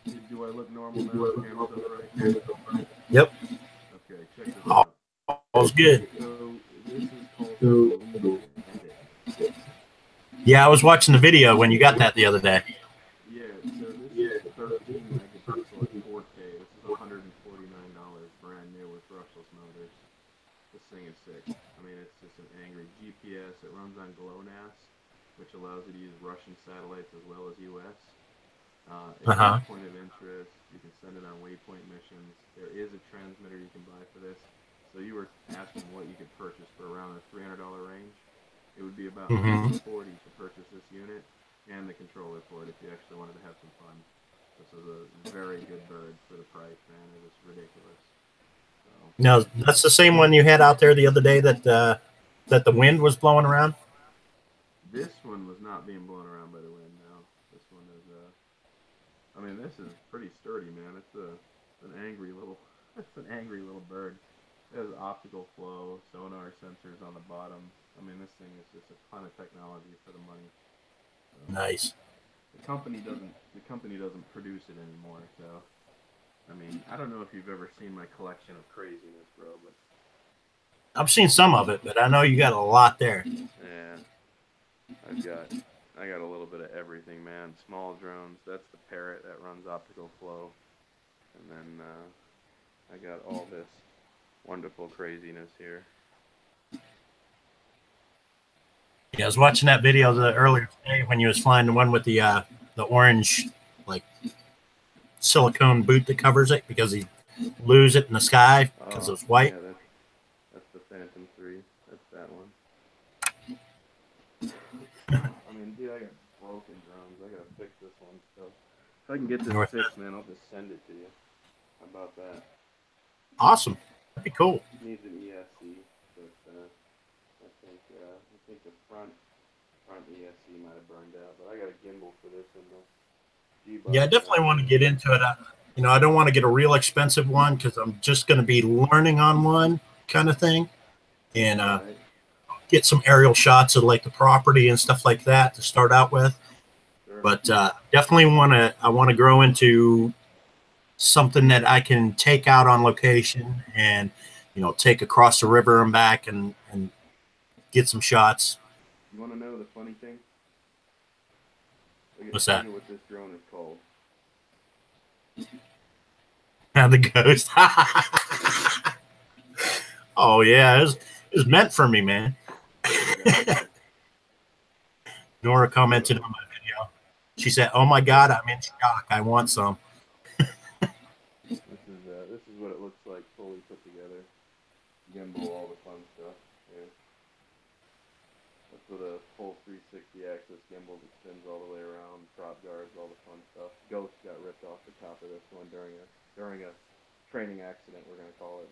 I look normal now? Right? Yep. Okay, check this out. All's good. So this is called Yeah, I was watching the video when you got that the other day. Yeah, so this is 13 megapixel at 4K. This is $149 brand new with brushless motors. This thing is sick. I mean, it's just an angry GPS. It runs on GLONASS, which allows you to use Russian satellites as well as US. It's a point of interest. You can send it on waypoint missions. There is a transmitter you can buy for this. So you were asking what you could purchase for around the $300 range. It would be about $140 to purchase this unit and the controller for it if you actually wanted to have some fun. This is a very good bird for the price, man. It is ridiculous. So, No, that's the same one you had out there the other day that that the wind was blowing around. this one was not being blown around by the wind. No, this one is. I mean, this is pretty sturdy, man. It's an angry little. It's an angry little bird. It has optical flow, sonar sensors on the bottom. I mean, this thing is just a ton of technology for the money. Nice. The company doesn't produce it anymore. So, I mean, I don't know if you've ever seen my collection of craziness, bro, but I've seen some of it, but I know you got a lot there. yeah, I got a little bit of everything, man. Small drones. That's the Parrot that runs optical flow, and then I got all this wonderful craziness here. Yeah, I was watching that video earlier today when you was flying the one with the orange like silicone boot that covers it because you lose it in the sky because it was white. Yeah, that's the Phantom 3. That's that one. I mean, dude, I got broken drones. I gotta fix this one. So if I can get this fixed, man, I'll just send it to you. How about that? Awesome. That'd be cool. It needs an ESC, but I think the front ESC might have burned out. But I got a gimbal for this and the G-Box. Yeah, I definitely want to get into it. I don't want to get a real expensive one because I'm just going to be learning on one kind of thing, and get some aerial shots of like the property and stuff like that to start out with. Sure. But definitely I want to grow into something that I can take out on location and take across the river and back and get some shots. You want to know the funny thing? What's that? What this drone is called? The Ghost. Oh yeah, it was meant for me, man. Nora commented on my video. She said, "Oh my God, I'm in shock. I want some." This is what it looks like fully put together. Gimbal, all the fun stuff. Yeah. That's with a full 360 axis gimbal that spins all the way around, prop guards, all the fun stuff. Ghost got ripped off the top of this one during a training accident, we're gonna call it.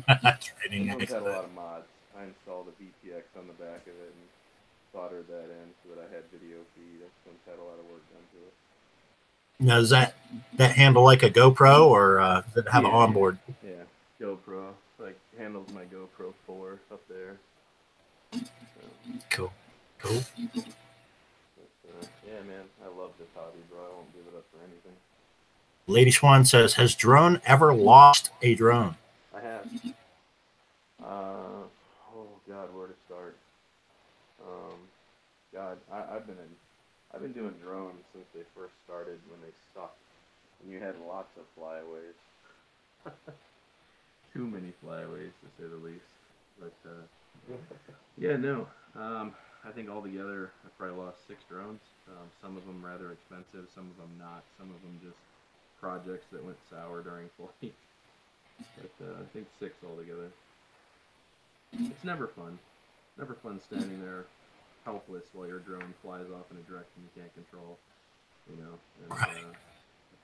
But Training this one's had a accident. lot of mods. I installed a VTX on the back of it and soldered that in so that I had video feed. This one's had a lot of work done to it. Now, does that handle like a GoPro, or does it have an onboard? Yeah, GoPro. Like handles my GoPro 4 up there. Cool. But, yeah, man, I love this hobby, bro. I won't give it up for anything. Lady Swan says, "Has drone ever lost a drone?" I have. Oh God, where to start? God, I've been doing drones since they first started when they sucked, and you had lots of flyaways. Too many flyaways, to say the least. But yeah, no. I think altogether I probably lost 6 drones. Some of them rather expensive, some of them not. Some of them just projects that went sour during flight. But I think 6 altogether. It's never fun. Never fun standing there helpless while your drone flies off in a direction you can't control. And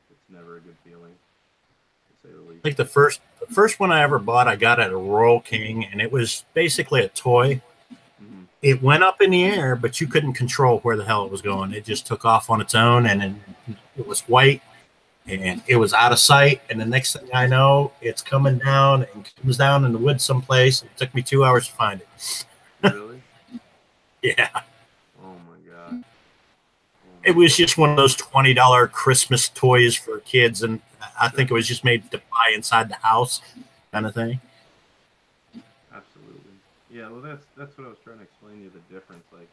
it's never a good feeling, to say the least. Like the first one I ever bought, I got at a Royal King, and it was basically a toy. Mm-hmm. It went up in the air, but you couldn't control where the hell it was going. It just took off on its own, and it was white, and it was out of sight. And the next thing I know, it's coming down and comes down in the woods someplace. It took me 2 hours to find it. Really? Yeah. Oh my God. It was just one of those $20 Christmas toys for kids, and I think it was just made to buy inside the house kind of thing. Absolutely. Yeah, well, that's what I was trying to explain to you, the difference. Like,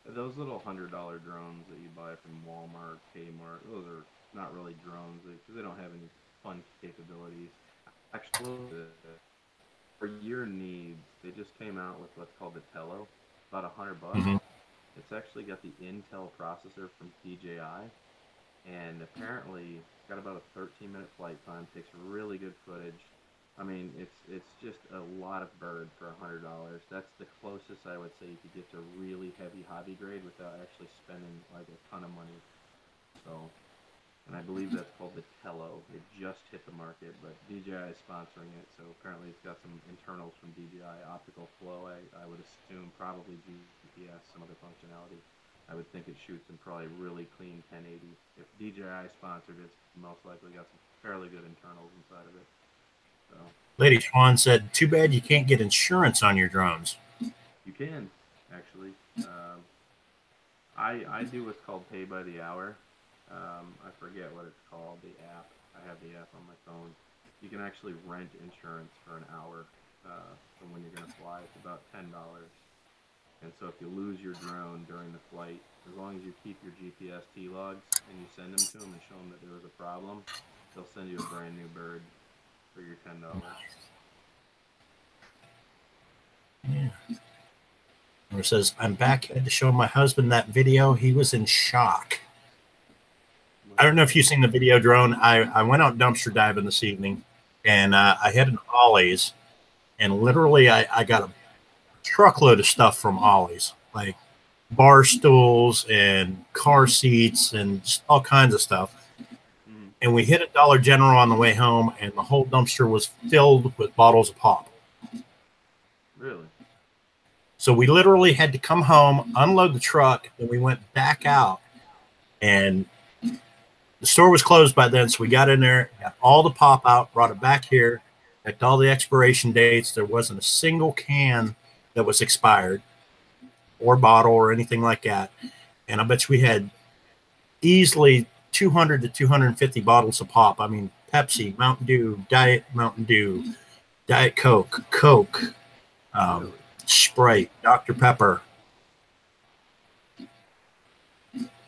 those little $100 drones that you buy from Walmart, Kmart, those are not really drones because they don't have any fun capabilities. Actually, for your needs, they just came out with what's called the Tello, about $100. Mm-hmm. It's actually got the Intel processor from DJI, and apparently it's got about a 13-minute flight time. Takes really good footage. I mean, it's just a lot of bird for $100. That's the closest I would say you could get to really heavy hobby grade without actually spending like a ton of money. So, and I believe that's called the Tello. It just hit the market, but DJI is sponsoring it. So apparently it's got some internals from DJI, optical flow. I would assume probably GPS, some other functionality. I would think it shoots in probably really clean 1080. If DJI sponsored it, it's most likely got some fairly good internals inside of it. So, Lady Swan said, "Too bad you can't get insurance on your drones." you can, actually. I do what's called pay by the hour. I forget what it's called, the app. I have the app on my phone. You can actually rent insurance for an hour from when you're going to fly. It's about $10. And so if you lose your drone during the flight, as long as you keep your GPS T-logs and you send them to them and show them that there was a problem, they'll send you a brand new bird for your $10. Yeah. And it says, I'm back. I had to show my husband that video. He was in shock. I don't know if you've seen the video, Drone. I went out dumpster diving this evening, and I had an Ollie's, and literally I got a truckload of stuff from Ollie's, like bar stools and car seats and just all kinds of stuff. And we hit a Dollar General on the way home, and the whole dumpster was filled with bottles of pop. Really? So we literally had to come home, unload the truck, and we went back out. And the store was closed by then, so we got in there, got all the pop out, brought it back here, checked all the expiration dates. There wasn't a single can that was expired or bottle or anything like that. And I bet you we had easily 200 to 250 bottles of pop. I mean, Pepsi, Mountain Dew, Diet Mountain Dew, Diet Coke, Coke, Sprite, Dr. Pepper.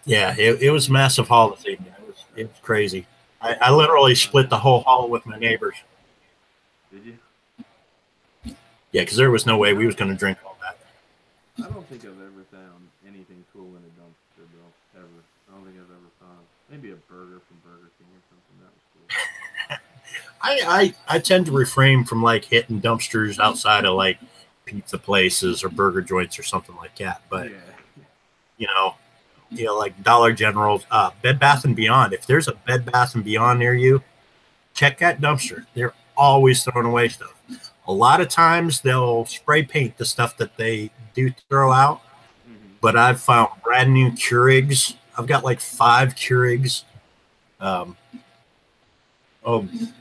Yeah, it was massive haul this evening. It was crazy. I literally split the whole haul with my neighbors. Did you? Yeah, because there was no way we was going to drink all that. I don't think I've ever found anything cool in a dumpster, though. Ever. I don't think I've ever found. Maybe a burger from Burger King or something. That was cool. I tend to refrain from like hitting dumpsters outside of like pizza places or burger joints or something like that. But you know, like Dollar General, Bed Bath and Beyond. If there's a Bed Bath and Beyond near you, check that dumpster. They're always throwing away stuff. A lot of times they'll spray paint the stuff that they do throw out. But I've found brand new Keurigs. I've got like 5 Keurigs. Oh,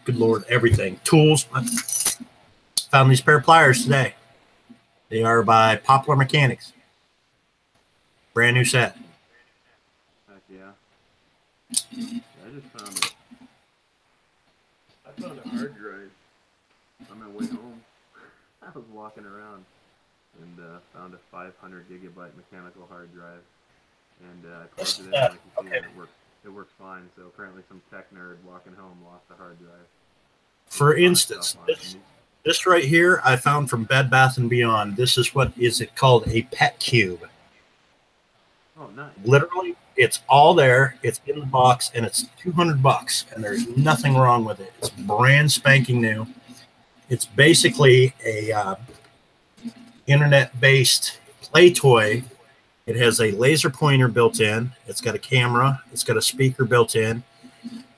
good Lord, everything. Tools. I found these pair of pliers today. They are by Poplar Mechanics. Brand new set. Heck yeah. I just found it. I found a hard drive on my way home. I was walking around and found a 500 gigabyte mechanical hard drive. And I plugged it in and I can see that it works fine. So apparently some tech nerd walking home lost a hard drive. For instance, this right here I found from Bed Bath & Beyond. This is what is it called? A pet cube. Oh, nice. Literally, it's all there. It's in the box, and it's $200, and there's nothing wrong with it. It's brand spanking new. It's basically a internet-based play toy. It has a laser pointer built in. It's got a camera. It's got a speaker built in.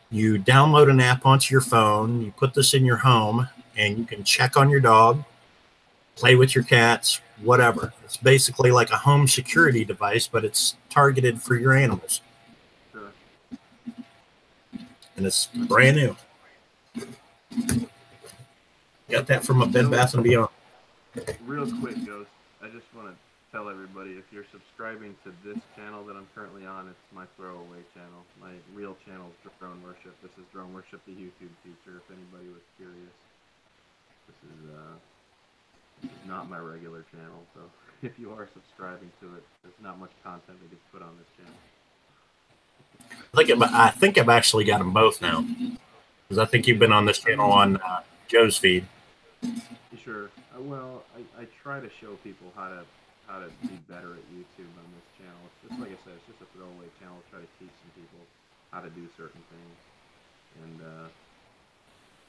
You download an app onto your phone. You put this in your home, and you can check on your dog, play with your cats, whatever. It's basically like a home security device, but it's targeted for your animals. Sure. And it's brand new. Got that from a Bed Bath & Beyond. Real quick, Ghost, I just want to tell everybody, if you're subscribing to this channel that I'm currently on, it's my throwaway channel. My real channel is Drone Worship. This is Drone Worship, the YouTube feature, if anybody was curious. This is not my regular channel, so if you are subscribing to it, there's not much content that gets put on this channel. I think I've actually got them both now, because I think you've been on this channel on Joe's feed. Sure. Well, I try to show people how to be better at YouTube on this channel. It's just like I said, it's just a throwaway channel. Try to teach some people how to do certain things. And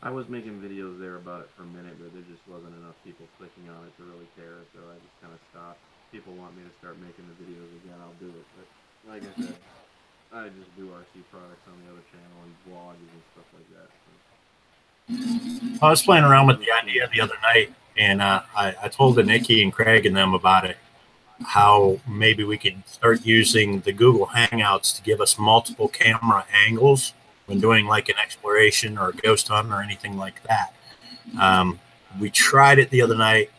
I was making videos there about it for a minute, but there just wasn't enough people clicking on it to really care, so I just kind of stopped. People want me to start making the videos again, I'll do it. But like I said, I just do RC products on the other channel and vlogs and stuff like that. So. I was playing around with the idea the other night, and I told Nikki and Craig and them about it, how maybe we could start using the Google Hangouts to give us multiple camera angles when doing like an exploration or a ghost hunt or anything like that. We tried it the other night.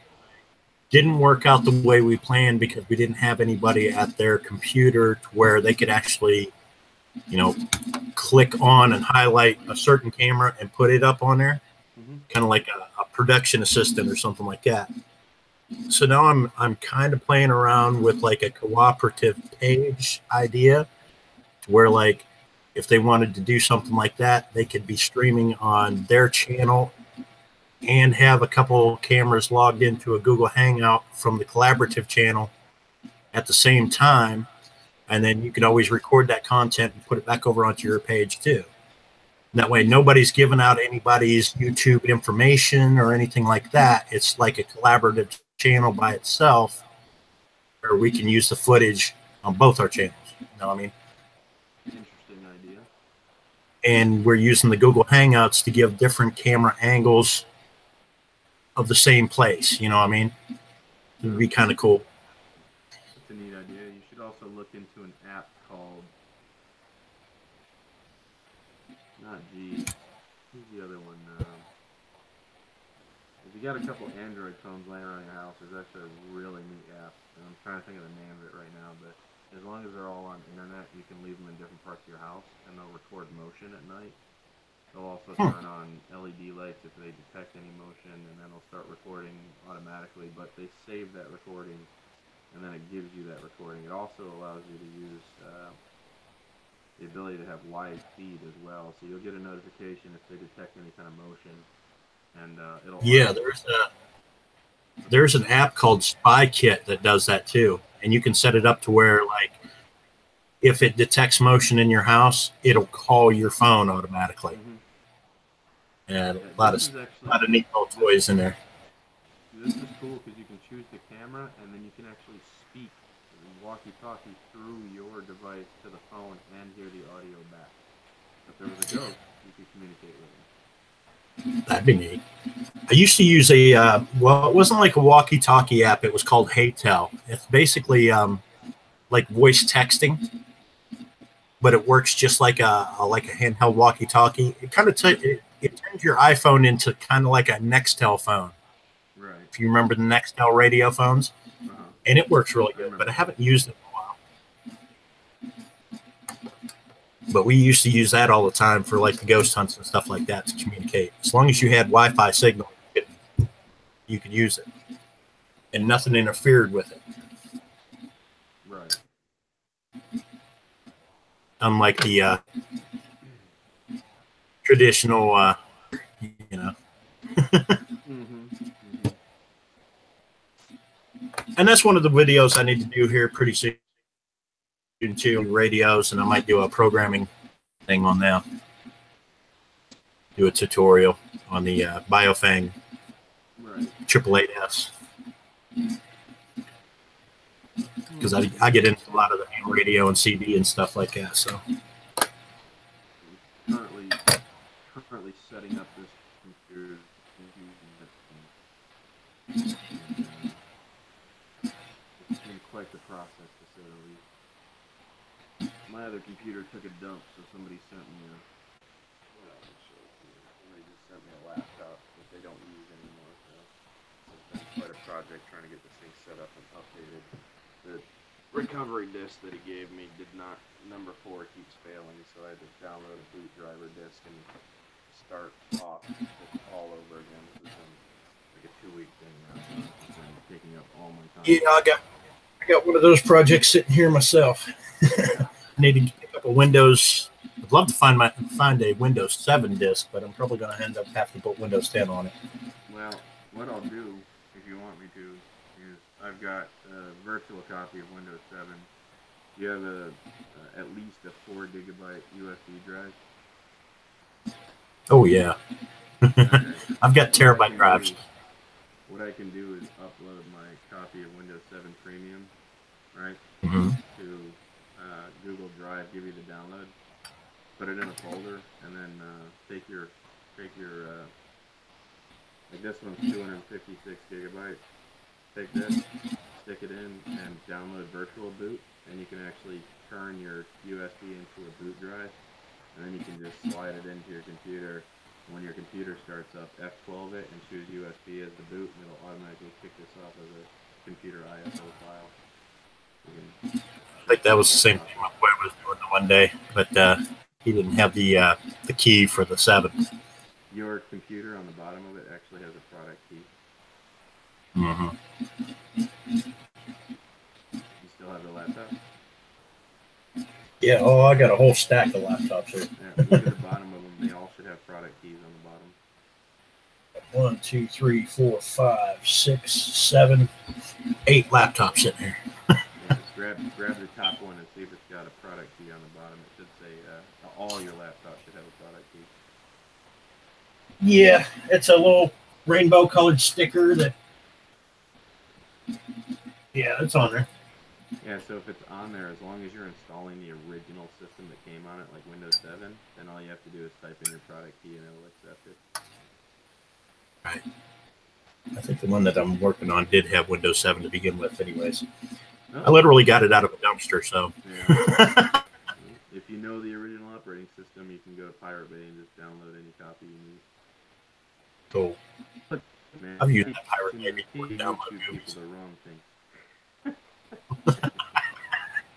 Didn't work out the way we planned because we didn't have anybody at their computer to where they could actually, you know, click on and highlight a certain camera and put it up on there, kind of like a production assistant or something like that. So now I'm kind of playing around with like a cooperative page idea, to where like if they wanted to do something like that, they could be streaming on their channel and have a couple cameras logged into a Google Hangout from the collaborative channel at the same time. And then you can always record that content and put it back over onto your page too. That way, nobody's giving out anybody's YouTube information or anything like that. It's like a collaborative channel by itself, where we can use the footage on both our channels. You know what I mean? Interesting idea. And we're using the Google Hangouts to give different camera angles of the same place. You know what I mean? It would be kind of cool. It's a neat idea. You should also look into an app called, not G, who's the other one? If you got a couple Android phones laying around your house, there's actually a really neat app. And I'm trying to think of the name of it right now, but as long as they're all on internet, you can leave them in different parts of your house, and they'll record motion at night. They'll also turn on LED lights if they detect any motion, and then they'll start recording automatically, but they save that recording, and then it gives you that recording. It also allows you to use the ability to have live feed as well, so you'll get a notification if they detect any kind of motion, and it'll... Yeah, there's an app called SpyKit that does that too, and you can set it up to where, like, if it detects motion in your house, it'll call your phone automatically. And a lot of neat little toys in there. This is cool because you can choose the camera, and then you can actually speak walkie-talkie through your device to the phone and hear the audio back. If there was a ghost, you could communicate with them. That'd be neat. I used to use a, well, it wasn't like a walkie-talkie app. It was called HeyTel. It's basically like voice texting, but it works just like a handheld walkie-talkie. It kind of it turns your iPhone into kind of like a Nextel phone. Right. If you remember the Nextel radio phones, and it works really good. But I haven't used it in a while. But we used to use that all the time for like the ghost hunts and stuff like that to communicate. As long as you had Wi-Fi signal, you could use it, and nothing interfered with it. Right. Unlike the traditional, you know. And that's one of the videos I need to do here pretty soon too, radios, and I might do a programming thing on that. Do a tutorial on the Biofang 888S. Because I get into a lot of the ham radio and CD and stuff like that. So currently setting up this computer. It's been quite the process, to say the least. My other computer took a dump, so somebody sent me somebody just sent me a laptop that they don't use anymore. So it's been quite a project trying to get this thing set up and updated. The recovery disk that he gave me did not, number 4 keeps failing, so I had to download a boot driver disk and start off all over again. This has been like a 2-week thing now. It's been taking up all my time. yeah, I got one of those projects sitting here myself. I need to pick up a Windows. I'd love to find a Windows 7 disk, but I'm probably going to end up having to put Windows 10 on it. Well, what I'll do, if you want me to, is I've got a virtual copy of Windows 7. You have at least a 4 gigabyte USB drive. Oh yeah, Okay. I've got terabyte drives. What I can do is upload my copy of Windows 7 Premium, right, to Google Drive, give you the download, put it in a folder, and then take your like this one's 256 gigabytes. Take this, stick it in, and download Virtual Boot, and you can actually turn your USB into a boot drive, and then you can just slide it into your computer, When your computer starts up, F12 it and choose USB as the boot, and it'll automatically kick this off as a computer ISO file. I think that was the same thing my boy was doing the one day, but he didn't have the key for the 7. Your computer on the bottom of it actually has a product key. Mm-hmm. You still have the laptop? Yeah, I got a whole stack of laptops here. Yeah, look at the bottom of them. They all should have product keys on the bottom. 1, 2, 3, 4, 5, 6, 7, 8 laptops in here. Yeah, grab the top one and see if it's got a product key on the bottom. It should say all your laptops should have a product key. Yeah, it's a little rainbow colored sticker that. Yeah, it's on there. Yeah, so if it's on there, as long as you're installing the original system that came on it, like Windows 7, then all you have to do is type in your product key and it'll accept it. Right. I think the one that I'm working on did have Windows 7 to begin with, anyways. Oh. I literally got it out of a dumpster, so. Yeah. If you know the original operating system, you can go to Pirate Bay and just download any copy you need. Cool. Man, I've used that Pirate Bay before to YouTube download people movies. the wrong thing.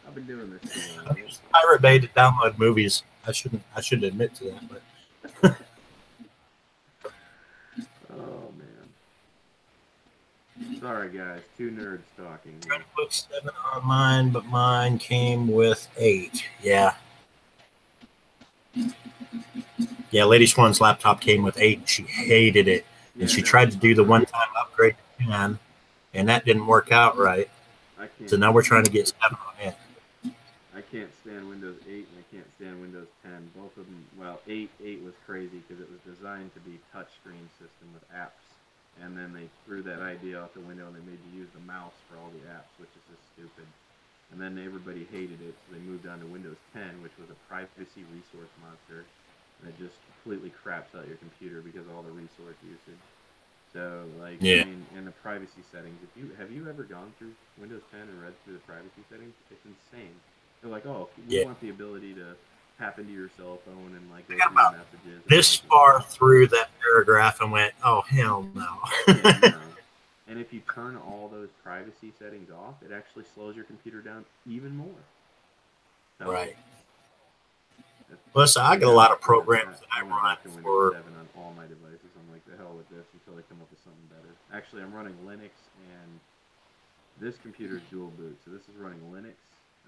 I've been doing this too long. I've used Pirate Bay to download movies. I shouldn't admit to that, but. Oh man. Sorry guys, 2 nerds talking. Tried to put 7 on mine, but mine came with 8. Yeah. Yeah, Lady Swan's laptop came with 8, and she hated it. And she tried to do the one-time upgrade to 10, and that didn't work out right. So now we're trying to get 7 on it. I can't stand Windows 8 and I can't stand Windows 10. Both of them, well, 8 was crazy because it was designed to be touchscreen system with apps. And then they threw that idea out the window and they made you use the mouse for all the apps, which is just stupid. And then everybody hated it, so they moved on to Windows 10, which was a privacy resource monster. And it just completely craps out your computer because of all the resource usage. So, like, yeah. I mean, in the privacy settings, have you ever gone through Windows 10 and read through the privacy settings? It's insane. They're like, oh, we want the ability to tap into your cell phone and like go through your messages. This far through that paragraph and went, oh hell no. Yeah, no. And if you turn all those privacy settings off, it actually slows your computer down even more. So, right. Plus, I get a lot of programs that I run for. 7 on all my devices. I'm like, the hell with this until they come up with something better. Actually, I'm running Linux, and this computer is dual boot. So this is running Linux,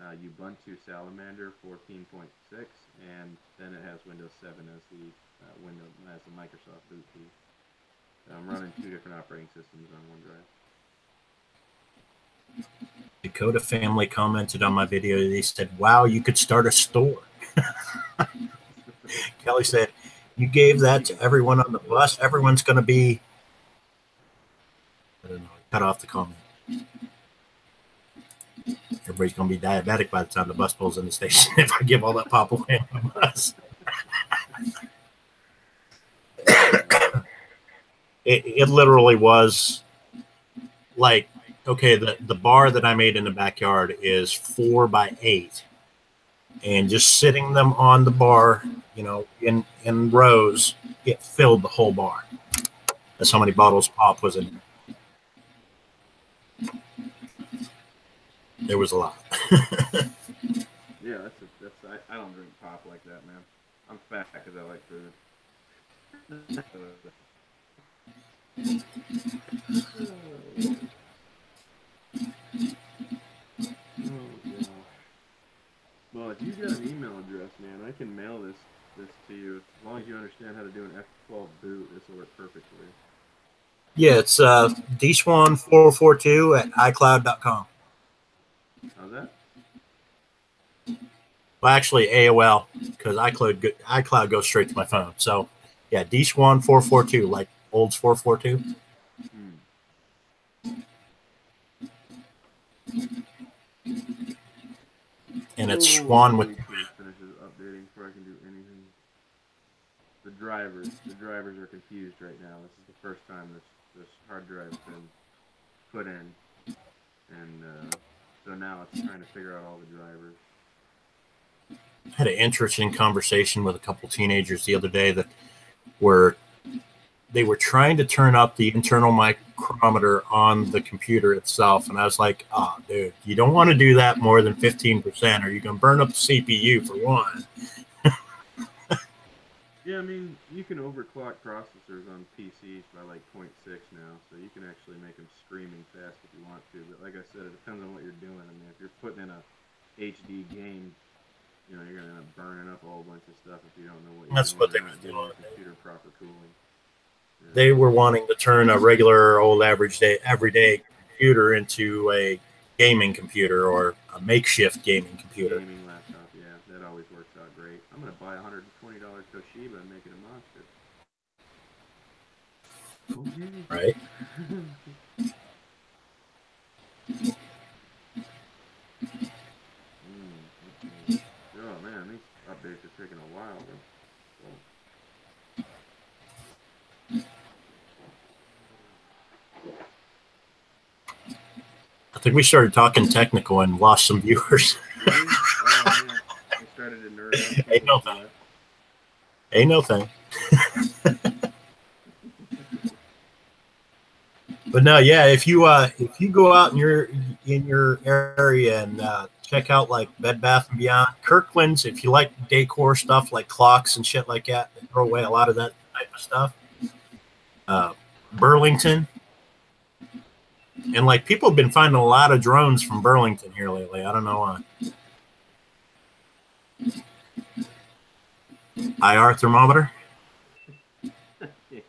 Ubuntu Salamander 14.6, and then it has Windows 7 as the Microsoft boot key. So I'm running 2 different operating systems on OneDrive. Dakota family commented on my video. They said, wow, you could start a store. Kelly said, you gave that to everyone on the bus. Everyone's going to be, I don't know, cut off the comment. Everybody's going to be diabetic by the time the bus pulls in the station if I give all that pop away on the bus. It literally was like, okay, the bar that I made in the backyard is 4 by 8. And just sitting them on the bar, you know, in rows, it filled the whole bar. That's how many bottles pop was in there. There was a lot. Yeah, I don't drink pop like that, man. I'm fat because I like food. Well, if you got an email address, man, I can mail this to you. As long as you understand how to do an F12 boot, this will work perfect for you. Yeah, it's dswan442@icloud.com. How's that? Well, actually, AOL, because iCloud goes straight to my phone. So, yeah, dswan442, like Olds 442. And it's Swan with. Finishes updating before I can do anything. The drivers are confused right now. This is the first time this hard drive's been put in, and so now it's trying to figure out all the drivers. I had an interesting conversation with a couple teenagers the other day that where they were trying to turn up the internal micrometer on the computer itself. And I was like, oh, dude, you don't want to do that more than 15%, or you can burn up the CPU for one. Yeah, I mean, you can overclock processors on PCs by like 0.6 now, so you can actually make them screaming fast if you want to. But like I said, it depends on what you're doing. I mean, if you're putting in a HD game, you know, you're gonna end up burning up a whole bunch of stuff if you don't know what you're That's doing. what they You're was not giving doing. the computer proper cooling. Yeah. They were wanting to turn a regular old everyday computer into a gaming computer or a makeshift gaming computer. Gaming laptop, yeah, that always works out great. I'm gonna buy a $120 Toshiba and make it a monster. Okay. Right? Oh man, these updates are taking a while. I think we started talking technical and lost some viewers. Really? Oh, man. I started to nerd out. Ain't no thing. Ain't no thing. But no, yeah, if you go out in your area and check out like Bed Bath & Beyond, Kirkland's, if you like decor stuff like clocks and shit like that, they throw away a lot of that type of stuff. Burlington. And like people have been finding a lot of drones from Burlington here lately. I don't know why. IR thermometer. Yeah.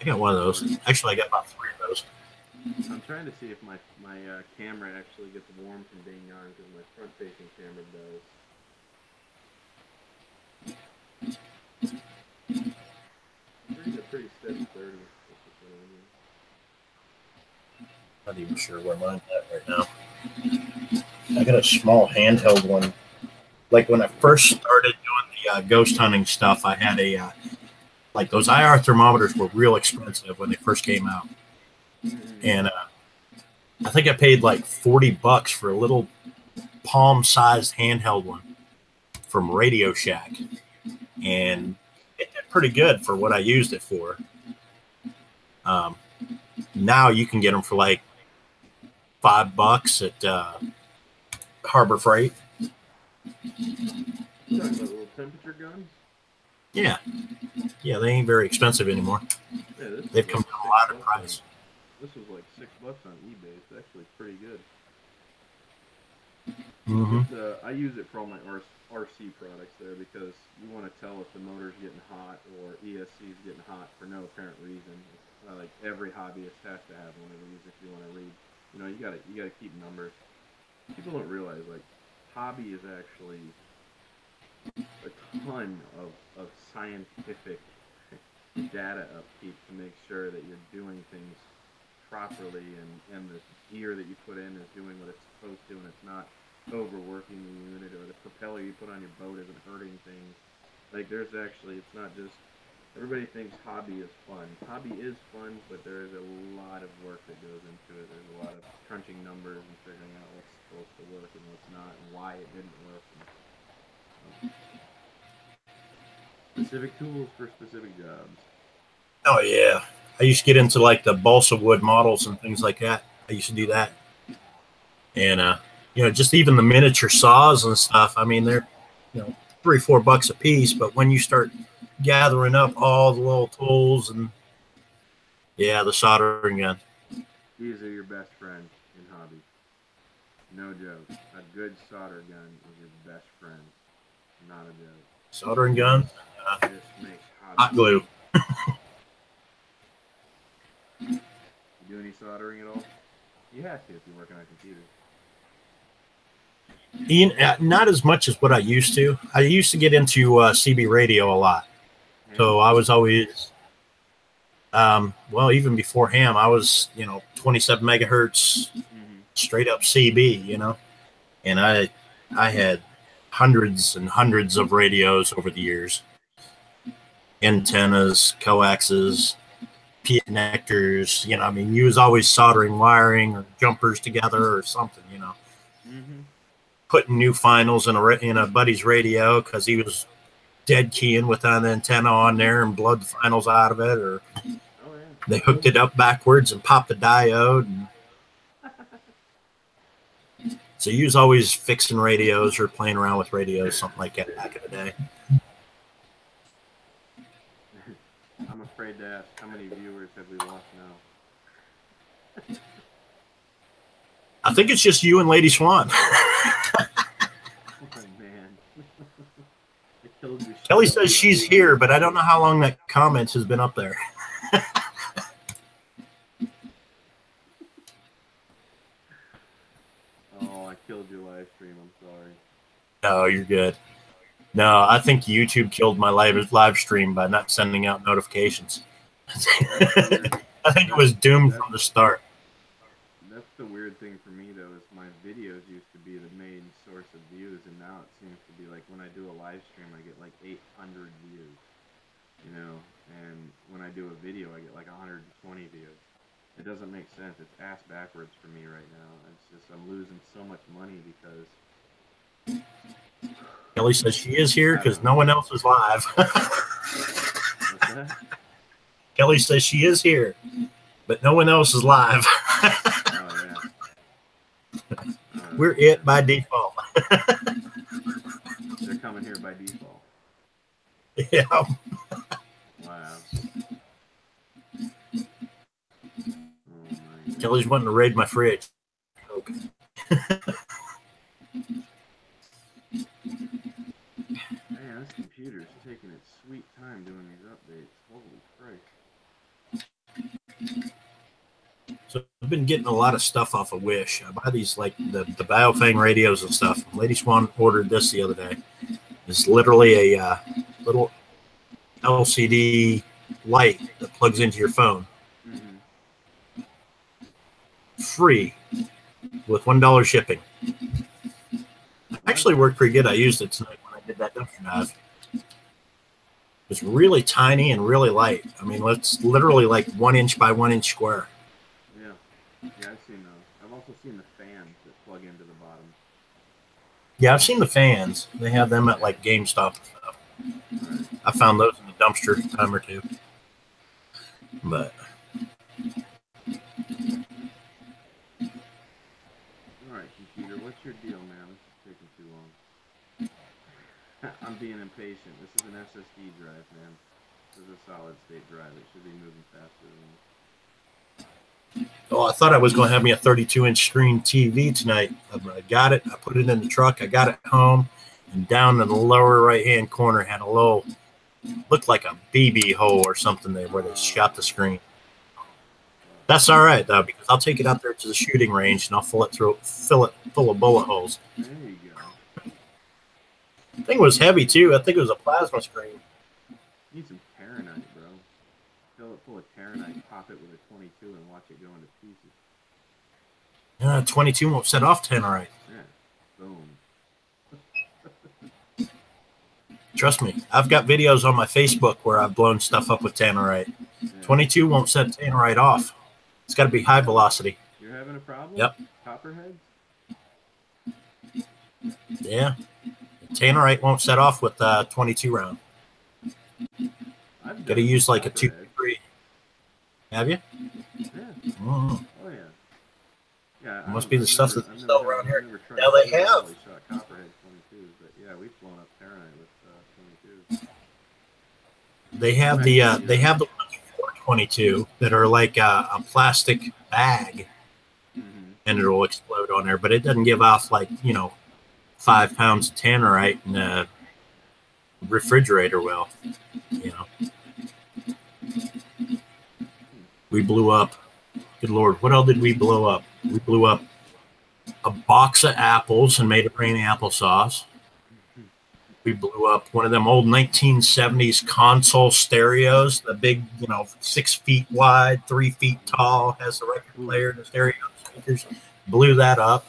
I got one of those. Actually, I got about 3 of those. I'm trying to see if my camera actually gets warm from being on, because my front-facing camera does. Pretty steady 30. Not even sure where mine's at right now. I got a small handheld one. Like when I first started doing the ghost hunting stuff, I had a like those IR thermometers were real expensive when they first came out, and I think I paid like $40 for a little palm-sized handheld one from Radio Shack, and it did pretty good for what I used it for. Now you can get them for like $5 at Harbor Freight. You talking about little temperature guns? Yeah, they ain't very expensive anymore. Yeah, They've come down a lot in price. This was like $6 on eBay. It's actually pretty good. Mm-hmm. I use it for all my RC products there, because you want to tell if the motor's getting hot or ESC is getting hot for no apparent reason. Like every hobbyist has to have one of these if you want to read. You know, you gotta keep numbers. People don't realize, like, hobby is actually a ton of scientific data upkeep to make sure that you're doing things properly, and the gear that you put in is doing what it's supposed to, and it's not overworking the unit, or the propeller you put on your boat isn't hurting things. Like, there's actually, it's not just, everybody thinks hobby is fun. Hobby is fun, but there is a lot of work that goes into it. There's a lot of crunching numbers and figuring out what's supposed to work and what's not, and why it didn't work. Specific tools for specific jobs. Oh yeah, I used to get into like the balsa wood models and things like that. I used to do that, and just even the miniature saws and stuff. I mean, they're $3-4 a piece, but when you start gathering up all the little tools and the soldering gun. These are your best friend in hobby. No joke. A good solder gun is your best friend. Not a joke. Soldering gun. This makes hobby. Hot glue. You do any soldering at all? You have to if you're working on computers. Not as much as what I used to. I used to get into CB radio a lot. So I was always, even before ham, I was, 27 megahertz, straight up CB, and I had hundreds and hundreds of radios over the years, antennas, coaxes, P connectors, you was always soldering wiring or jumpers together or something, putting new finals in a buddy's radio because he was dead keying with an antenna on there and blowed the finals out of it, or Oh yeah. they hooked it up backwards and popped the diode. And so you was always fixing radios or playing around with radios, something like that back in the day. I'm afraid to ask, how many viewers have we lost now? I think it's just you and Lady Swan. Oh man. I killed you. Kelly says she's here, but I don't know how long that comment has been up there. Oh, I killed your live stream. I'm sorry. No, you're good. No, I think YouTube killed my live stream by not sending out notifications. I think it was doomed from the start. That's the weird thing for me, though, is my videos used to be the main source of views, and now it seems to be like when I do a live stream, I get like 800 views, you know, and when I do a video, I get like 120 views. It doesn't make sense. It's ass backwards for me right now. It's just I'm losing so much money because... Kelly says she is here because no one else is live. What's that? Kelly says she is here, but no one else is live. Oh, yeah. We're it by default. They're coming here by default. Yeah. Wow. Oh, my Kelly's wanting to raid my fridge. Okay. Man, this computer's taking its sweet time doing these updates. Holy Christ. So I've been getting a lot of stuff off of Wish. I buy these like the Baofeng radios and stuff. Lady Swan ordered this the other day. It's literally a little LCD light that plugs into your phone. Mm-hmm. Free with $1 shipping. Actually worked pretty good. I used it tonight when I did that dumpster dive. It's really tiny and really light. I mean, it's literally like 1 inch by 1 inch square. Yeah. Yeah, I've seen those. I've also seen the fans that plug into the bottom. Yeah, I've seen the fans. They have them at like GameStop and stuff. Right. I found those in the dumpster a time or two. But All right, computer, what's your deal, man? This is taking too long. I'm being impatient. This is an SSD drive, man. This is a solid state drive. It should be moving faster than I thought I was going to have me a 32-inch screen TV tonight. I got it. I put it in the truck. I got it home, and down in the lower right-hand corner had a little, looked like a BB hole or something there where they shot the screen. That's all right though, because I'll take it out there to the shooting range and I'll fill it full of bullet holes. There you go. The thing was heavy too. I think it was a plasma screen. You need some Terranite, bro. Fill it full of Terranite, pop it with a 22, and watch it go into pieces. 22 won't set off Tannerite. Yeah. Boom. Trust me, I've got videos on my Facebook where I've blown stuff up with Tannerite. Yeah. 22 won't set Tannerite off. It's got to be high velocity. You're having a problem? Yep. Copperheads? Yeah. Tannerite won't set off with 22 round. I've Got to use like a 2 Copperhead. 3. Have you? Yeah. Mm. Oh, yeah. Yeah. I Must don't- be the I've stuff never- that I've they never sell tried- around I've here. never tried Now they to have. really shot Copperhead 22s, but yeah, we've blown up Terranite with 22s. They have the ones for 22 that are like a plastic bag, Mm-hmm. and it'll explode on there, but it doesn't give off like 5 pounds of Tannerite in a refrigerator. Well, we blew up. Good Lord, what else did we blow up? We blew up a box of apples and made it rain applesauce. We blew up one of them old 1970s console stereos, the big, 6 feet wide, 3 feet tall, has the record player, the stereo speakers. Blew that up,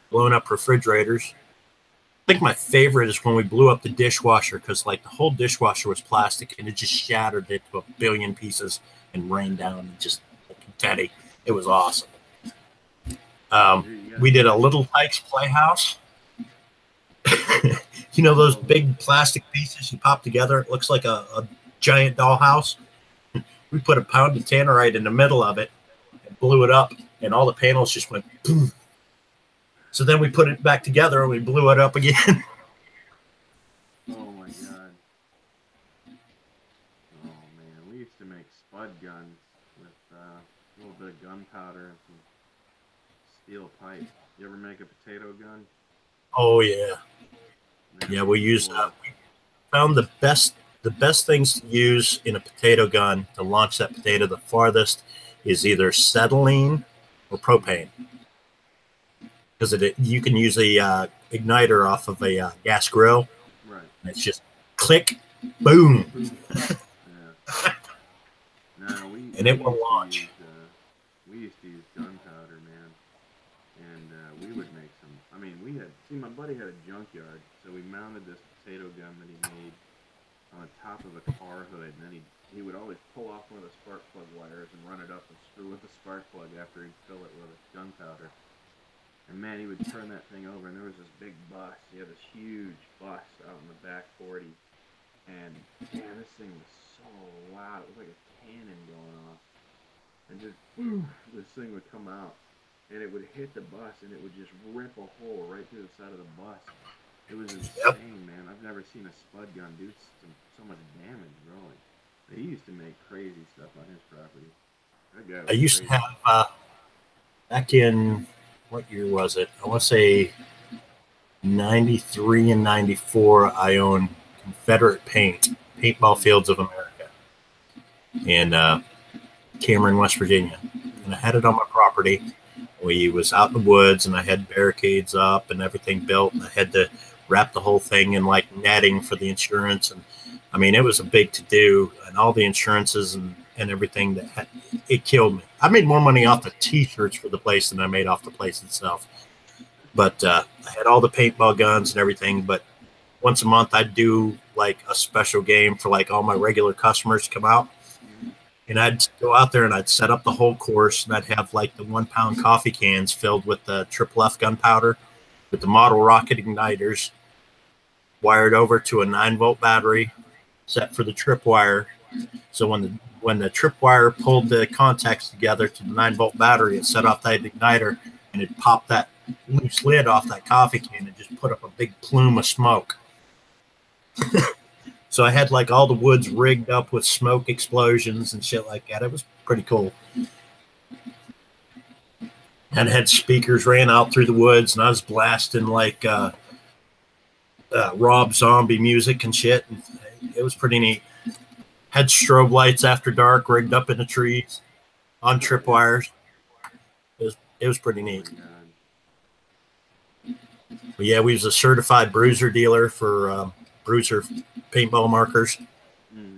blowing up refrigerators. I think my favorite is when we blew up the dishwasher because, like, the whole dishwasher was plastic and it just shattered it to a billion pieces and rained down and just like confetti. It was awesome. We did a Little Tykes Playhouse. You know those big plastic pieces you pop together? It looks like a giant dollhouse. We put a pound of tannerite in the middle of it and blew it up, and all the panels just went boom. So then we put it back together and we blew it up again. Oh my god. Oh man, we used to make spud guns with a little bit of gunpowder and some steel pipe. You ever make a potato gun? Oh yeah, Man, yeah. We used we found the best things to use in a potato gun to launch that potato the farthest is either acetylene or propane, because you can use a igniter off of a gas grill. Right. And it's just click, boom. Yeah. No, And it will launch. We used to use gunpowder, man, and we would make some. I mean, my buddy had a junkyard, so we mounted this potato gun that he made on the top of a car hood, and then he would always pull off one of the spark plug wires and run it up and screw with the spark plug after he'd fill it with gunpowder. And man, he would turn that thing over, and there was this big bus. He had this huge bus out in the back 40, and man, this thing was so loud. It was like a cannon going off, and just boom, this thing would come out, and it would hit the bus, and it would just rip a hole right through the side of the bus. It was insane, man. I've never seen a spud gun do so much damage, really. But he used to make crazy stuff on his property. That guy was I used to crazy. have back in, what year was it? I want to say 93 and 94. I owned Confederate Paintball Fields of America in Cameron, West Virginia, and I had it on my property. We was out in the woods, and I had barricades up and everything built, and I had to wrap the whole thing in like netting for the insurance. And I mean, it was a big to do, and all the insurances and everything it killed me. I made more money off the t-shirts for the place than I made off the place itself. But I had all the paintball guns and everything. But once a month, I'd do like a special game for like all my regular customers to come out. And I'd go out there and I'd set up the whole course, and I'd have like the 1 pound coffee cans filled with the triple F gunpowder with the model rocket igniters wired over to a 9-volt battery set for the tripwire. So when the tripwire pulled the contacts together to the 9-volt battery, it set off that igniter, and it popped that loose lid off that coffee can and just put up a big plume of smoke. So I had like all the woods rigged up with smoke explosions and shit like that. It was pretty cool. And had speakers ran out through the woods, and I was blasting like Rob Zombie music and shit. And it was pretty neat. Had strobe lights after dark rigged up in the trees on tripwires. It was pretty neat. But yeah, we was a certified bruiser dealer for bruiser paintball markers,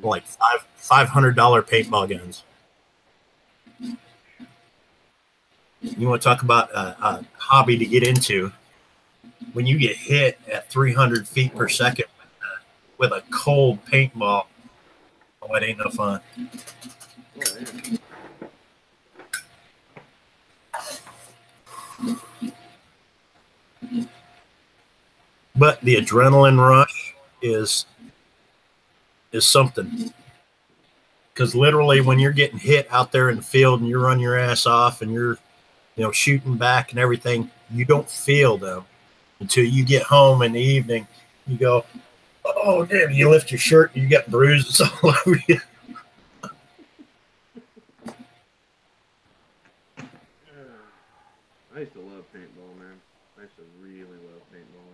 like $500 paintball guns. You want to talk about a hobby to get into? When you get hit at 300 feet per second with a cold paintball, oh, it ain't no fun. But the adrenaline rush is something, because literally when you're getting hit out there in the field and you run your ass off and you're shooting back and everything, you don't feel them until you get home in the evening. You go, oh damn, you lift your shirt and you got bruises all over you. I used to love paintball, man. I used to really love paintball.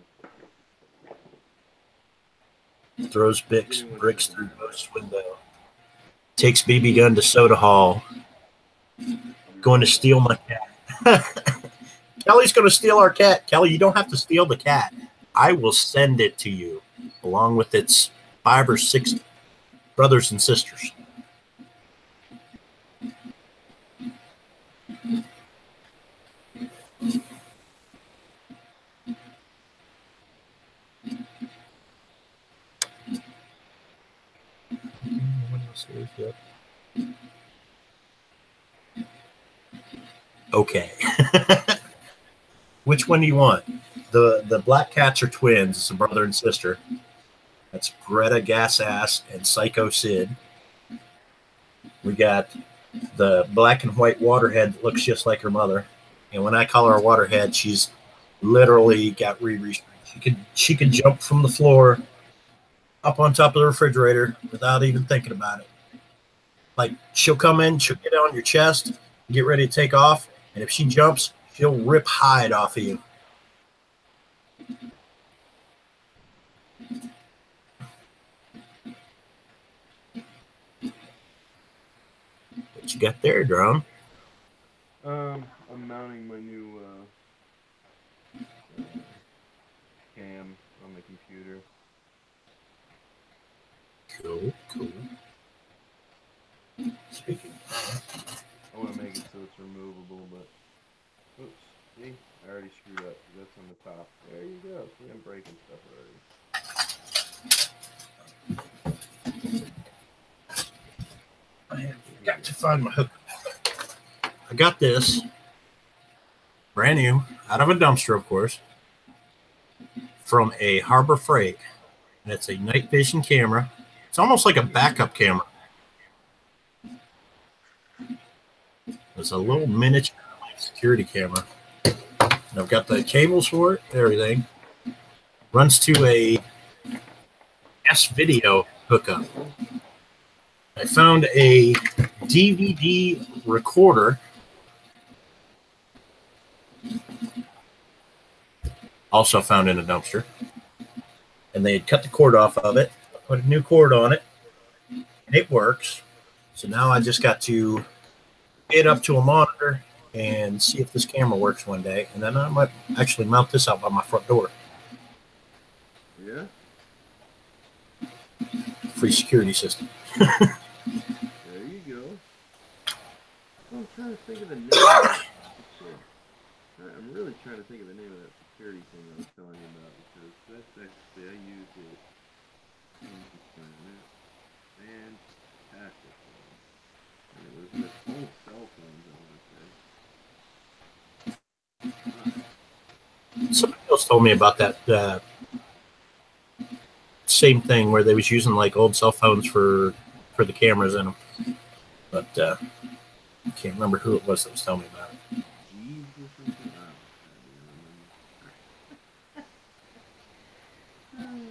Throws bricks through most window. Takes BB gun to soda hall. Going to steal my cat. Kelly's going to steal our cat. Kelly, you don't have to steal the cat. I will send it to you along with its 5 or 6 brothers and sisters. Okay. Which one do you want? the black cats are twins. It's a brother and sister. That's Greta Gasass and Psycho Sid. We got the black and white waterhead that looks just like her mother. And when I call her a waterhead, she's literally got Riri strength. She could jump from the floor up on top of the refrigerator without even thinking about it. Like, she'll come in, she'll get on your chest, get ready to take off, and if she jumps, she'll rip hide off of you. What you got there, drone? I'm mounting my new cam on my computer. Cool. Speaking I want to make it so it's removable, but oops, see, I already screwed up. That's on the top. There you go. See, I'm breaking stuff already. I have got to find my hook. I got this brand new out of a dumpster, of course, from a Harbor Freight, and it's a night vision camera. It's almost like a backup camera. It's a little miniature security camera. And I've got the cables for it, everything. Runs to a S-Video hookup. I found a DVD recorder. Also found in a dumpster. And they had cut the cord off of it, put a new cord on it, and it works. So now I just got to get up to a monitor and see if this camera works one day. And then I might actually mount this out by my front door. Yeah? Free security system. There you go. I'm trying to think of the name of that. I'm really trying to think of the name of that security thing I was telling you about, because that's actually, I used it. Fantastic. And it was with old cell phones, I want to say. Somebody else told me about that same thing where they was using like old cell phones for the cameras in them. But I can't remember who it was that was telling me about it.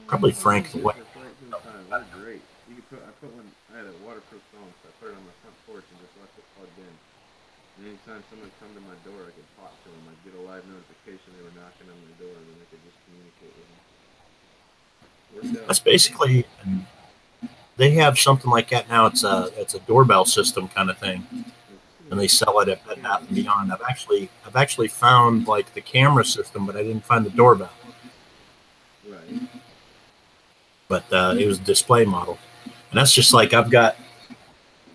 Probably Frank the Way. They're great. You could put, I had a waterproof phone, so I put it on my front porch and just left it plugged in. And anytime someone would come to my door, I could talk to them. I'd get a live notification they were knocking on my door, and then I could just communicate with them. That's basically, they have something like that now. It's a doorbell system kind of thing, and they sell it at Bed Bath & Beyond. I've actually found like the camera system, but I didn't find the doorbell. Right. But it was a display model, and that's just like I've got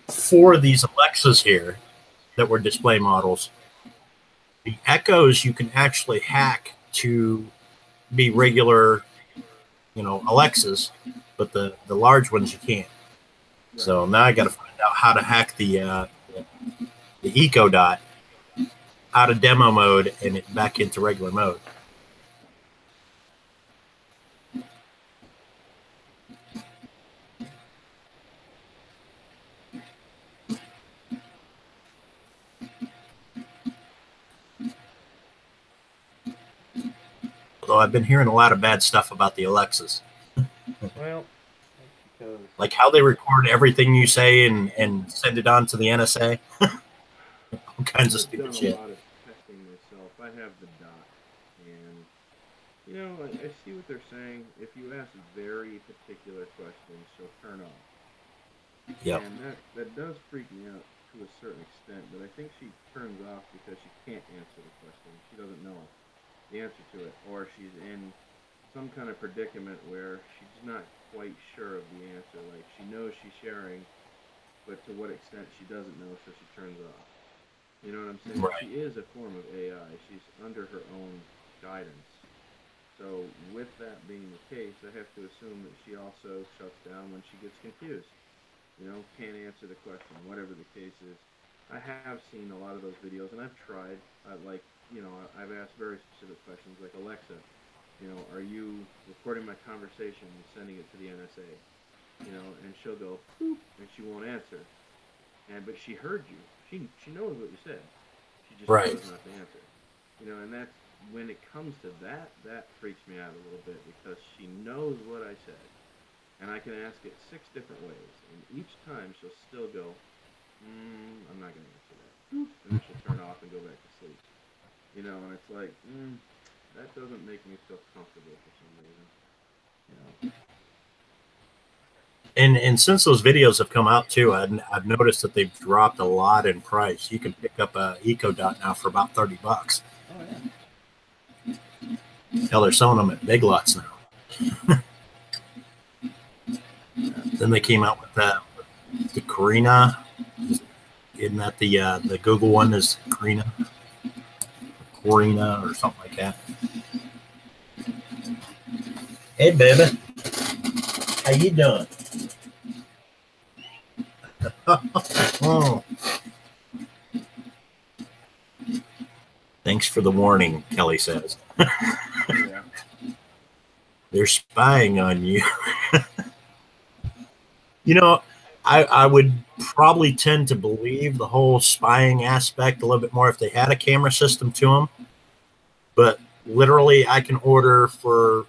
4 of these Alexas here that were display models. The Echoes you can actually hack to be regular, Alexas, but the large ones you can't. Right. So now I got to find out how to hack the Echo Dot out of demo mode and it back into regular mode. Although I've been hearing a lot of bad stuff about the Alexas. Well, because like how they record everything you say and send it on to the NSA. All kinds of stupid shit. I've done a lot of testing myself. I have the Dot, and I see what they're saying. If you ask very particular questions, she'll turn off. Yep. And that does freak me out to a certain extent, but I think she turns off because she can't answer the question. She doesn't know the answer to it, or she's in some kind of predicament where she's not quite sure of the answer. Like, she knows she's sharing, but to what extent she doesn't know, so she turns off. You know what I'm saying? Right. She is a form of AI. She's under her own guidance. So with that being the case, I have to assume that she also shuts down when she gets confused. Can't answer the question, whatever the case is. I have seen a lot of those videos, and I've tried, I've asked very specific questions, like, Alexa, You know, are you recording my conversation and sending it to the NSA? You know, and she'll go, boop, and she won't answer. But she heard you. She knows what you said. She just Right. chose not to answer. You know, and that's when it comes to that freaks me out a little bit because she knows what I said. And I can ask it 6 different ways. And each time she'll still go, I'm not going to answer that. And then she'll turn off and go back to sleep. You know, and it's like, that doesn't make me feel comfortable for some reason. You know. And since those videos have come out too, I've noticed that they've dropped a lot in price. You can pick up a EcoDot now for about $30. Oh, yeah. Hell, they're selling them at Big Lots now. Then they came out with the Carina. Isn't that the Google one is Carina or something like that? Hey, baby. How you doing? Oh. Thanks for the warning, Kelly says. Yeah. They're spying on you. You know, I would probably tend to believe the whole spying aspect a little bit more if they had a camera system to them. But literally, I can order for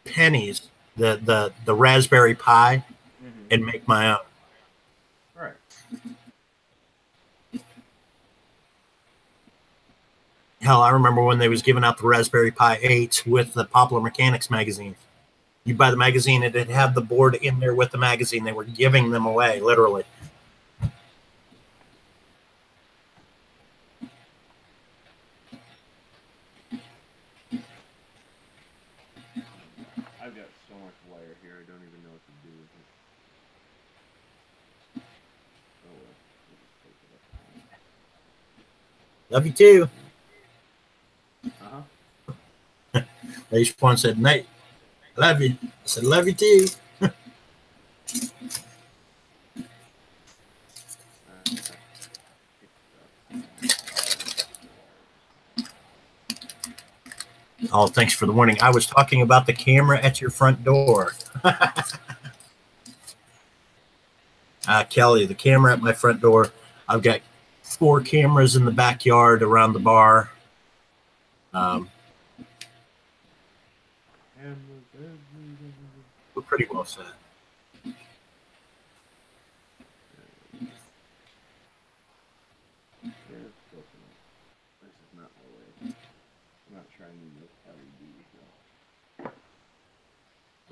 pennies the Raspberry Pi and make my own. Right. Hell, I remember when they was giving out the Raspberry Pi 8 with the Popular Mechanics magazine. You buy the magazine, and it had the board in there with the magazine. They were giving them away, literally. I've got so much wire here, I don't even know what to do with it. Oh, well. We'll just take it up. Love you too. Uh-huh. They just one said, Nate, love you. I said, love you too. Oh, thanks for the warning. I was talking about the camera at your front door. Kelly, the camera at my front door. I've got 4 cameras in the backyard around the bar. We're pretty well set. This is not my way. I'm not trying to make LEDs though.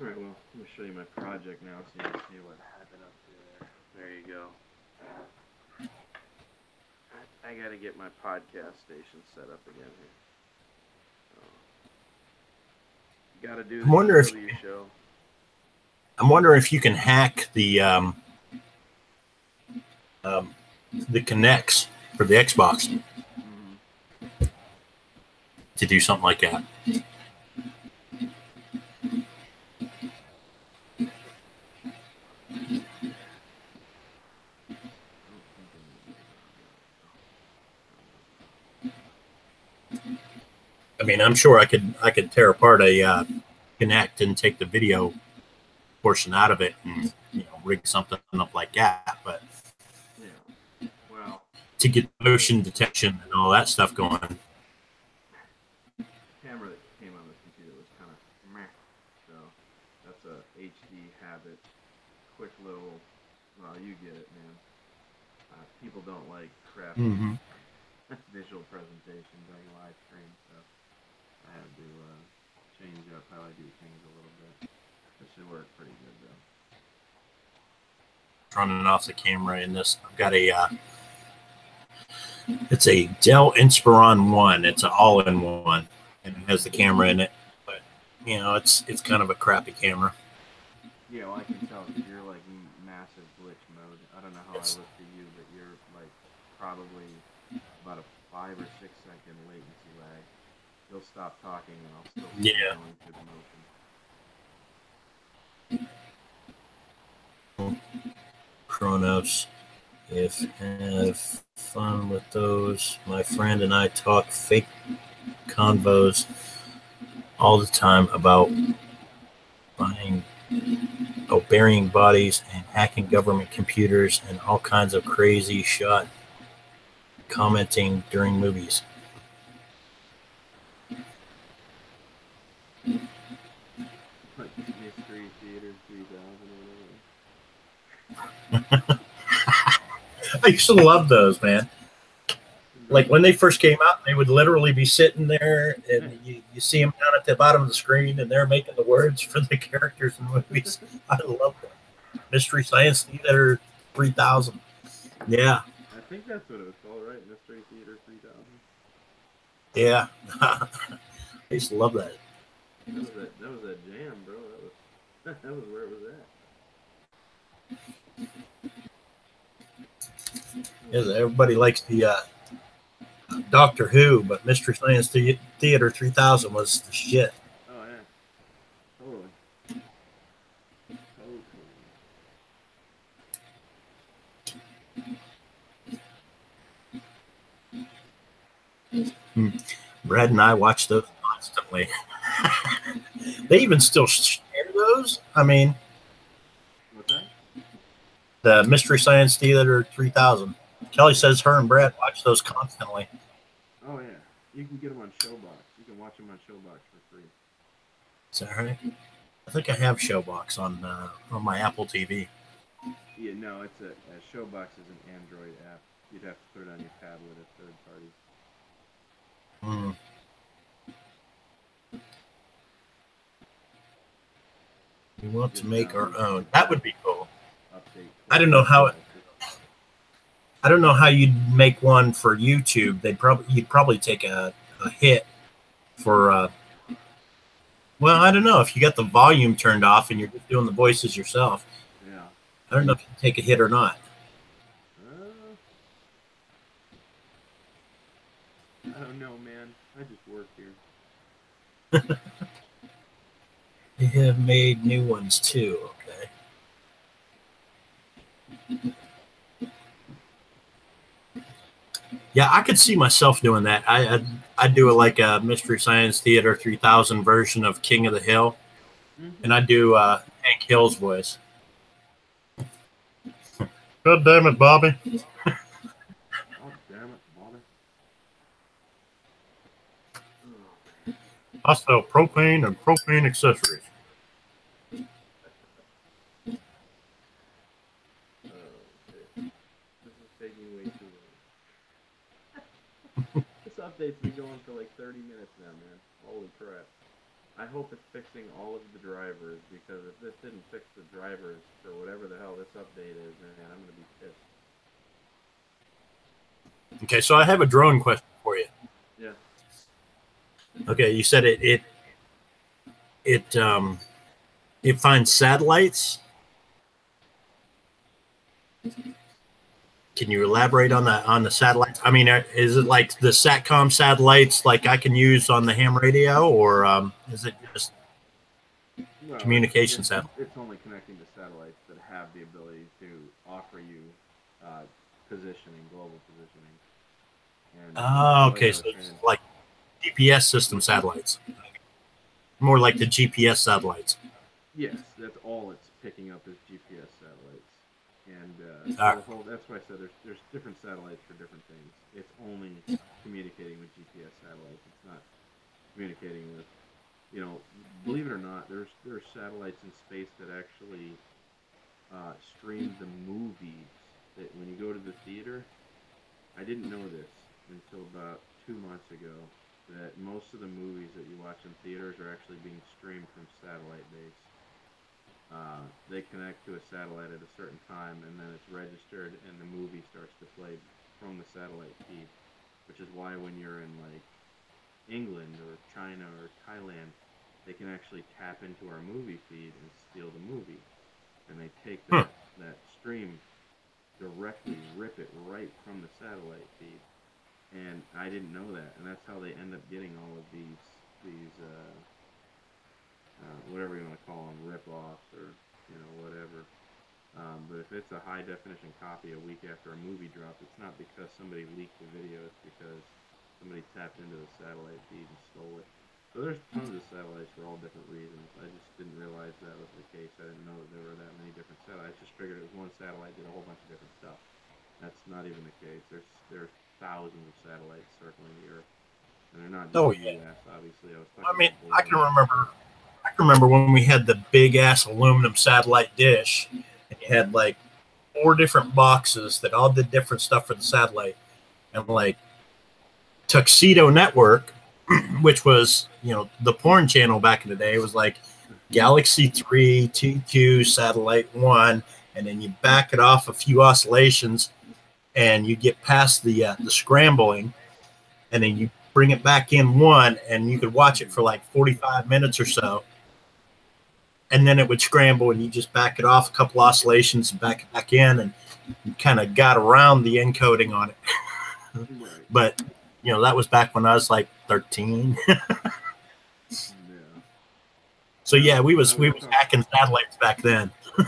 Alright, well, let me show you my project now so you can see what happened up there. There you go. I gotta get my podcast station set up again here. So, gotta do the show. I'm wondering if you can hack the connects for the Xbox to do something like that. I mean, I'm sure I could tear apart a Connect and take the video portion out of it and rig something up like that, but yeah, well, to get motion detection and all that stuff going. The camera that came on this computer was kind of meh, so that's a HD Habit, quick little. Well, you get it, man. People don't like crappy visual presentation during live stream, so I had to change up how I do things a little bit. This should work pretty good though. Running off the camera in this, I've got it's a Dell Inspiron 1. It's an all-in-one, and it has the camera in it, but it's kind of a crappy camera. Yeah, well, I can tell because you're like massive glitch mode. I don't know how I look to you, but you're like probably about a 5 or 6 second latency lag. You'll stop talking and I'll still keep going through the motion. Chronos, have fun with those. My friend and I talk fake convos all the time about burying bodies and hacking government computers and all kinds of crazy shit commenting during movies. Like Mystery Theater 3000 or whatever. I used to love those, man. Like when they first came out, they would literally be sitting there, and you see them down at the bottom of the screen, and they're making the words for the characters in the movies. I love that. Mystery Science Theater 3000. Yeah. I think that's what it was called, right? Mystery Theater 3000. Yeah. I used to love that. That was that jam, bro. That was where it was at. Yeah, everybody likes the Doctor Who, but Mystery Science Theater 3000 was the shit. Oh yeah, totally. Brad and I watch those constantly. They even still share those. I mean, What's that? The Mystery Science Theater 3000. Kelly says her and Brad watch those constantly. Oh yeah, you can get them on Showbox. You can watch them on Showbox for free. Is that right? I think I have Showbox on my Apple TV. Yeah, no, it's a Showbox is an Android app. You'd have to put it on your tablet at third party. We want to make our own. That would be cool. Update. I don't know how you'd make one for YouTube. You'd probably take a hit for. Well, I don't know if you got the volume turned off and you're just doing the voices yourself. Yeah. I don't know if you take a hit or not. I don't know, man. I just work here. They have made new ones too. Okay. Yeah, I could see myself doing that. I'd do like a Mystery Science Theater 3000 version of King of the Hill, and I'd do Hank Hill's voice. God damn it, Bobby. God damn it, Bobby. I sell propane and propane accessories. This is taking way too long. This update's been going for like 30 minutes now, man. Holy crap. I hope it's fixing all of the drivers, because if this didn't fix the drivers for whatever the hell this update is, man, I'm going to be pissed. Okay, so I have a drone question for you. Yeah. Okay, you said it finds satellites. Can you elaborate on the satellites? I mean, is it like the SATCOM satellites like I can use on the ham radio, or is it just communication satellites? It's only connecting to satellites that have the ability to offer you positioning, global positioning. And okay, so it's like GPS system satellites. More like the GPS satellites. Yes, that's all it's picking up is GPS satellites. And that's why I said there's different satellites for different things. It's only communicating with GPS satellites. It's not communicating with, believe it or not, there are satellites in space that actually stream the movies. That when you go to the theater, I didn't know this until about 2 months ago, that most of the movies that you watch in theaters are actually being streamed from satellite base. They connect to a satellite at a certain time, and then it's registered, and the movie starts to play from the satellite feed, which is why when you're in like England or China or Thailand, they can actually tap into our movie feed and steal the movie, and they take that stream directly, rip it right from the satellite feed. And I didn't know that, and that's how they end up getting all of these whatever you want to call them, rip-offs or whatever. But if it's a high definition copy a week after a movie drops, it's not because somebody leaked the video. It's because somebody tapped into the satellite feed and stole it. So there's tons of satellites for all different reasons. I just didn't realize that was the case. I didn't know that there were that many different satellites. I just figured it was one satellite did a whole bunch of different stuff. That's not even the case. There's thousands of satellites circling the Earth, and they're not just the U.S. Obviously, I can remember when we had the big ass aluminum satellite dish, and you had like 4 different boxes that all did different stuff for the satellite, and like Tuxedo Network, which was, you know, the porn channel back in the day, was like Galaxy 3, TQ, Satellite 1, and then you back it off a few oscillations, and you get past the scrambling, and then you bring it back in 1, and you could watch it for like 45 minutes or so, and then it would scramble, and you just back it off a couple oscillations and back it back in, and you kind of got around the encoding on it. But you know, that was back when I was like 13. So yeah, we was hacking satellites back then. I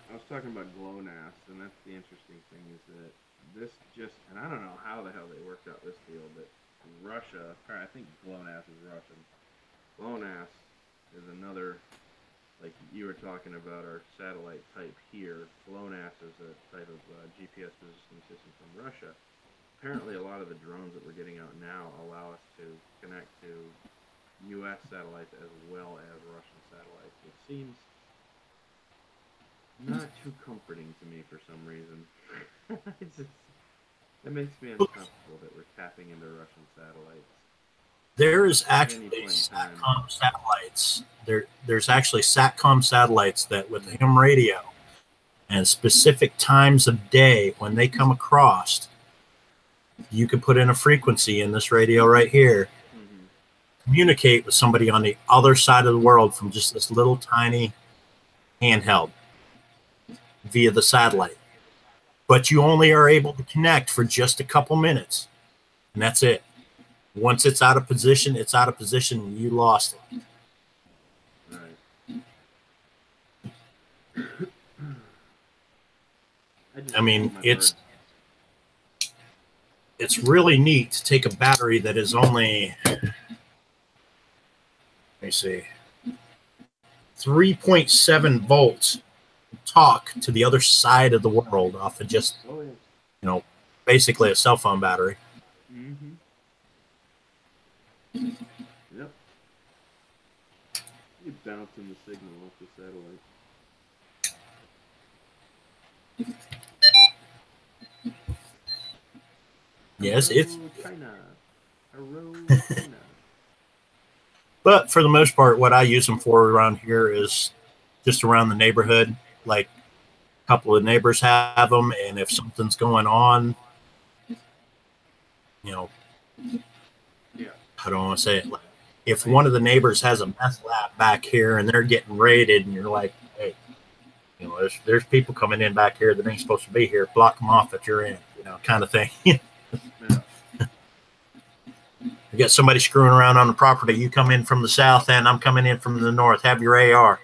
was talking about GLONASS, and that's the interesting thing is that this just, and I don't know how the hell they worked out this deal, but Russia, I think GLONASS is Russian. GLONASS is another, like you were talking about our satellite type here. GLONASS is a type of GPS positioning system from Russia. Apparently, a lot of the drones that we're getting out now allow us to connect to U.S. satellites as well as Russian satellites, which seems not too comforting to me for some reason. It makes me uncomfortable that we're tapping into Russian satellites. There is actually SATCOM satellites. There's actually SATCOM satellites that with ham radio and specific times of day when they come across, you could put in a frequency in this radio right here, communicate with somebody on the other side of the world from just this little tiny handheld via the satellite. But you only are able to connect for just a couple minutes, and that's it. Once it's out of position, it's out of position, and you lost it. Right. I mean, it's really neat to take a battery that is only, let me see, 3.7 volts, talk to the other side of the world off of just, you know, basically a cell phone battery. Yep. You're bouncing the signal off the satellite. Yes, it's China. China. But for the most part, what I use them for around here is just around the neighborhood. Like a couple of neighbors have them, and if something's going on, you know, I don't want to say it. Like if one of the neighbors has a meth lab back here and they're getting raided, and you're like, hey, you know, there's people coming in back here that ain't supposed to be here. Block them off at your end, you know, kind of thing. You got somebody screwing around on the property. You come in from the south end. I'm coming in from the north. Have your AR.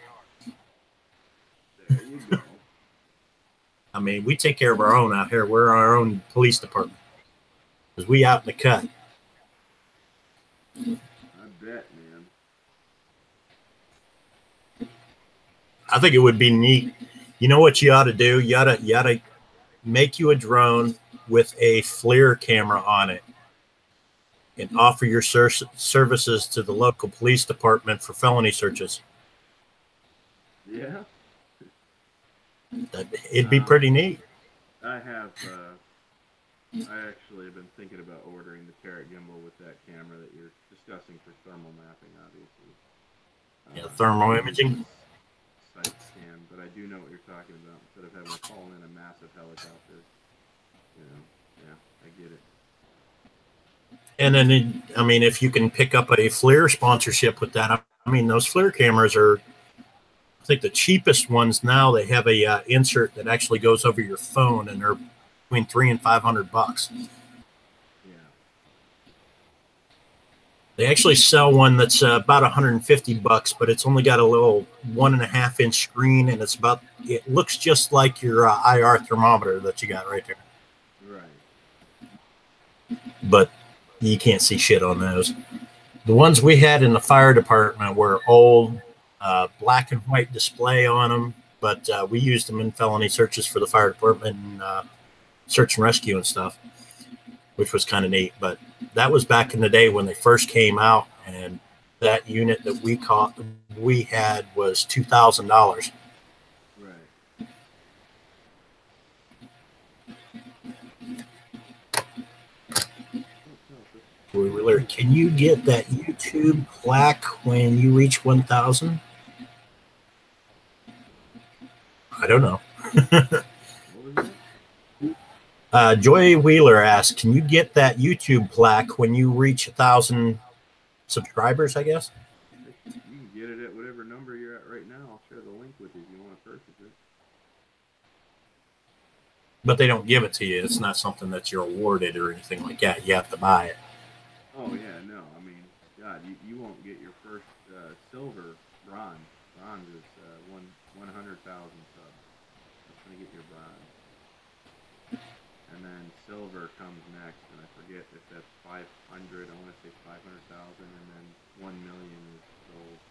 There you go. I mean, we take care of our own out here. We're our own police department because we out in the cut. I bet, man. I think it would be neat. You know what you ought to do? You ought to make you a drone with a FLIR camera on it and offer your services to the local police department for felony searches. Yeah. It'd be pretty neat. I actually have been thinking about ordering the Carrot gimbal with that camera that you're discussing for thermal mapping, obviously. Yeah, thermal imaging. Site scan, but I do know what you're talking about. Instead of having to call in a massive helicopter, you know, yeah, I get it. And then, I mean, if you can pick up a FLIR sponsorship with that, I mean, those FLIR cameras are, I think the cheapest ones now, they have a insert that actually goes over your phone, and they're between $300 and $500. Yeah. They actually sell one that's about $150, but it's only got a little 1.5-inch screen, and it looks just like your IR thermometer that you got right there. Right. but you can't see shit on those. The ones we had in the fire department were old, black and white display on them, but we used them in felony searches for the fire department and search and rescue and stuff, which was kind of neat. But that was back in the day when they first came out, and that unit that we had was $2,000. Right. Can you get that YouTube plaque when you reach 1,000? I don't know. What was that? Joy Wheeler asked, "Can you get that YouTube plaque when you reach 1,000 subscribers?" I guess. You can get it at whatever number you're at right now. I'll share the link with you if you want to purchase it. But they don't give it to you. It's not something that you're awarded or anything like that. You have to buy it. Oh yeah, no. I mean, God, you won't get your first silver bronze. Bronze is 100,000 subs. That's gonna get your bronze. And then silver comes next, and I forget if that's 500. I want to say 500,000, and then 1 million is gold.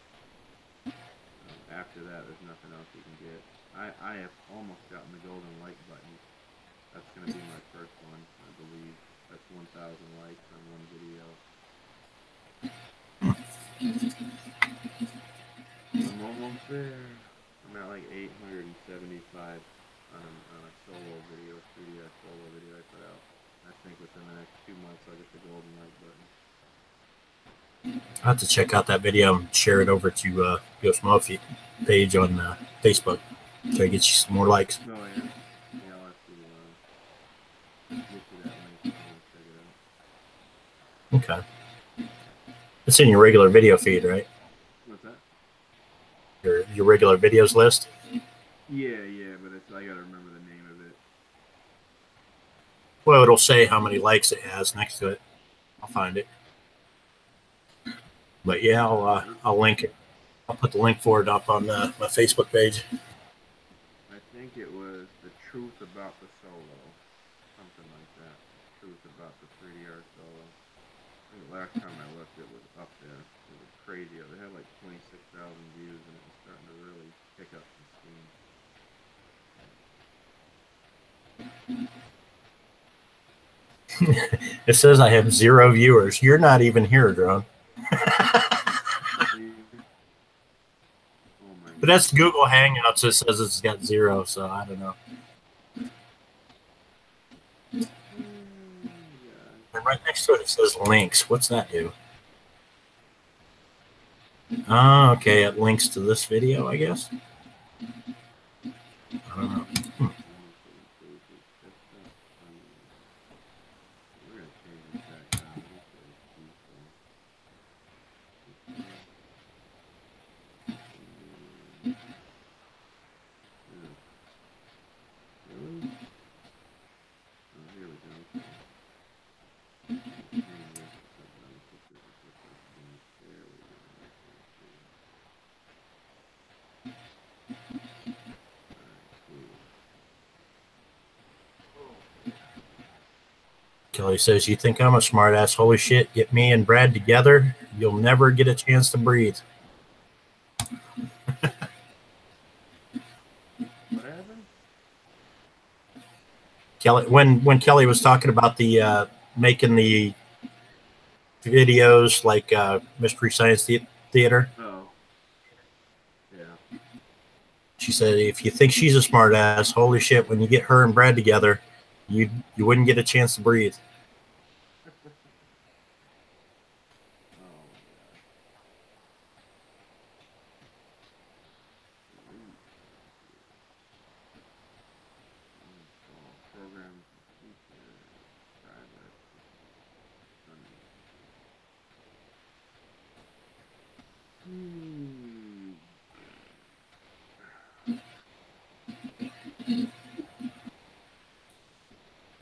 After that, there's nothing else you can get. I have almost gotten the golden like button. That's gonna be my first one, I believe. That's 1,000 likes on one video. I'm almost there. I'm at like 875 on a solo video, 3DS solo video I put out. I think within the next 2 months I'll get the golden like button. I have to check out that video and share it over to Ghost Mafia page on Facebook. Try to get you some more likes. Oh yeah. Yeah, I'll have to get you that link and check it out. Okay. It's in your regular video feed, right? What's that? Your regular videos list? Yeah, but I gotta remember the name of it. Well, it'll say how many likes it has next to it. I'll find it. But yeah, I'll link it. I'll put the link for it up on my Facebook page. I think it was The Truth About the Solo. Something like that. Truth About the 3DR Solo. I think last time I looked it was up there. It was crazy. It had like 26,000 views and it was starting to really pick up some steam. It says I have 0 viewers. You're not even here, Drone. But that's Google Hangouts. It says it's got 0, so I don't know. And right next to it, it says links. What's that do? Oh, okay. It links to this video, I guess. I don't know. Kelly says, "You think I'm a smart ass? Holy shit, get me and Brad together. You'll never get a chance to breathe." What happened? Kelly, when Kelly was talking about the making the videos like Mystery Science Theater, Oh. Yeah. she said, "If you think she's a smart ass, holy shit, when you get her and Brad together, you wouldn't get a chance to breathe."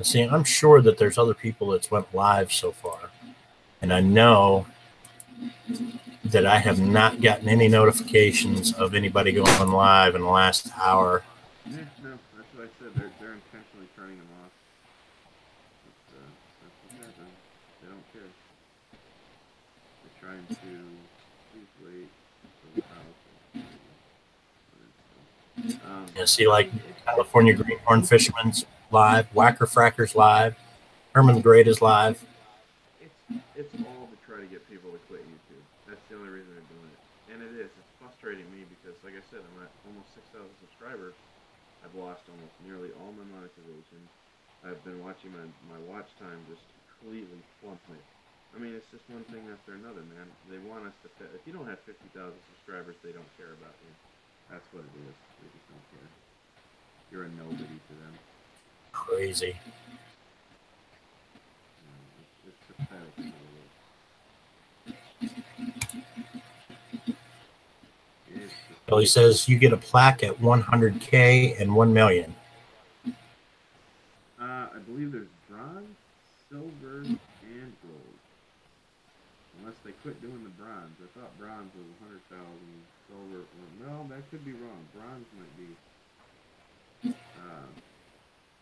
See, I'm sure that there's other people that's went live so far, and I know that I have not gotten any notifications of anybody going live in the last hour. Yeah, no, that's what I said. They're intentionally turning them off. That's what happened. trying to please wait for the house. You see, like California Greenhorn Fisherman's live, Whacker Frackers live, Herman the Great is live. It's all to try to get people to quit YouTube. That's the only reason they're doing it. And it is. It's frustrating me because, like I said, I'm at almost 6,000 subscribers. I've lost almost nearly all my monetization. I've been watching my watch time just completely plummet. I mean, it's just one thing after another, man. They want us to... If you don't have 50,000 subscribers, they don't care about you. That's what it is. They just don't care. You're a nobody to them. Crazy. It's pathetic. Well, he says you get a plaque at 100K and 1 million. I believe there's bronze, silver, and gold. Unless they quit doing the bronze. I thought bronze was 100,000. Silver, no, that could be wrong. Bronze might be,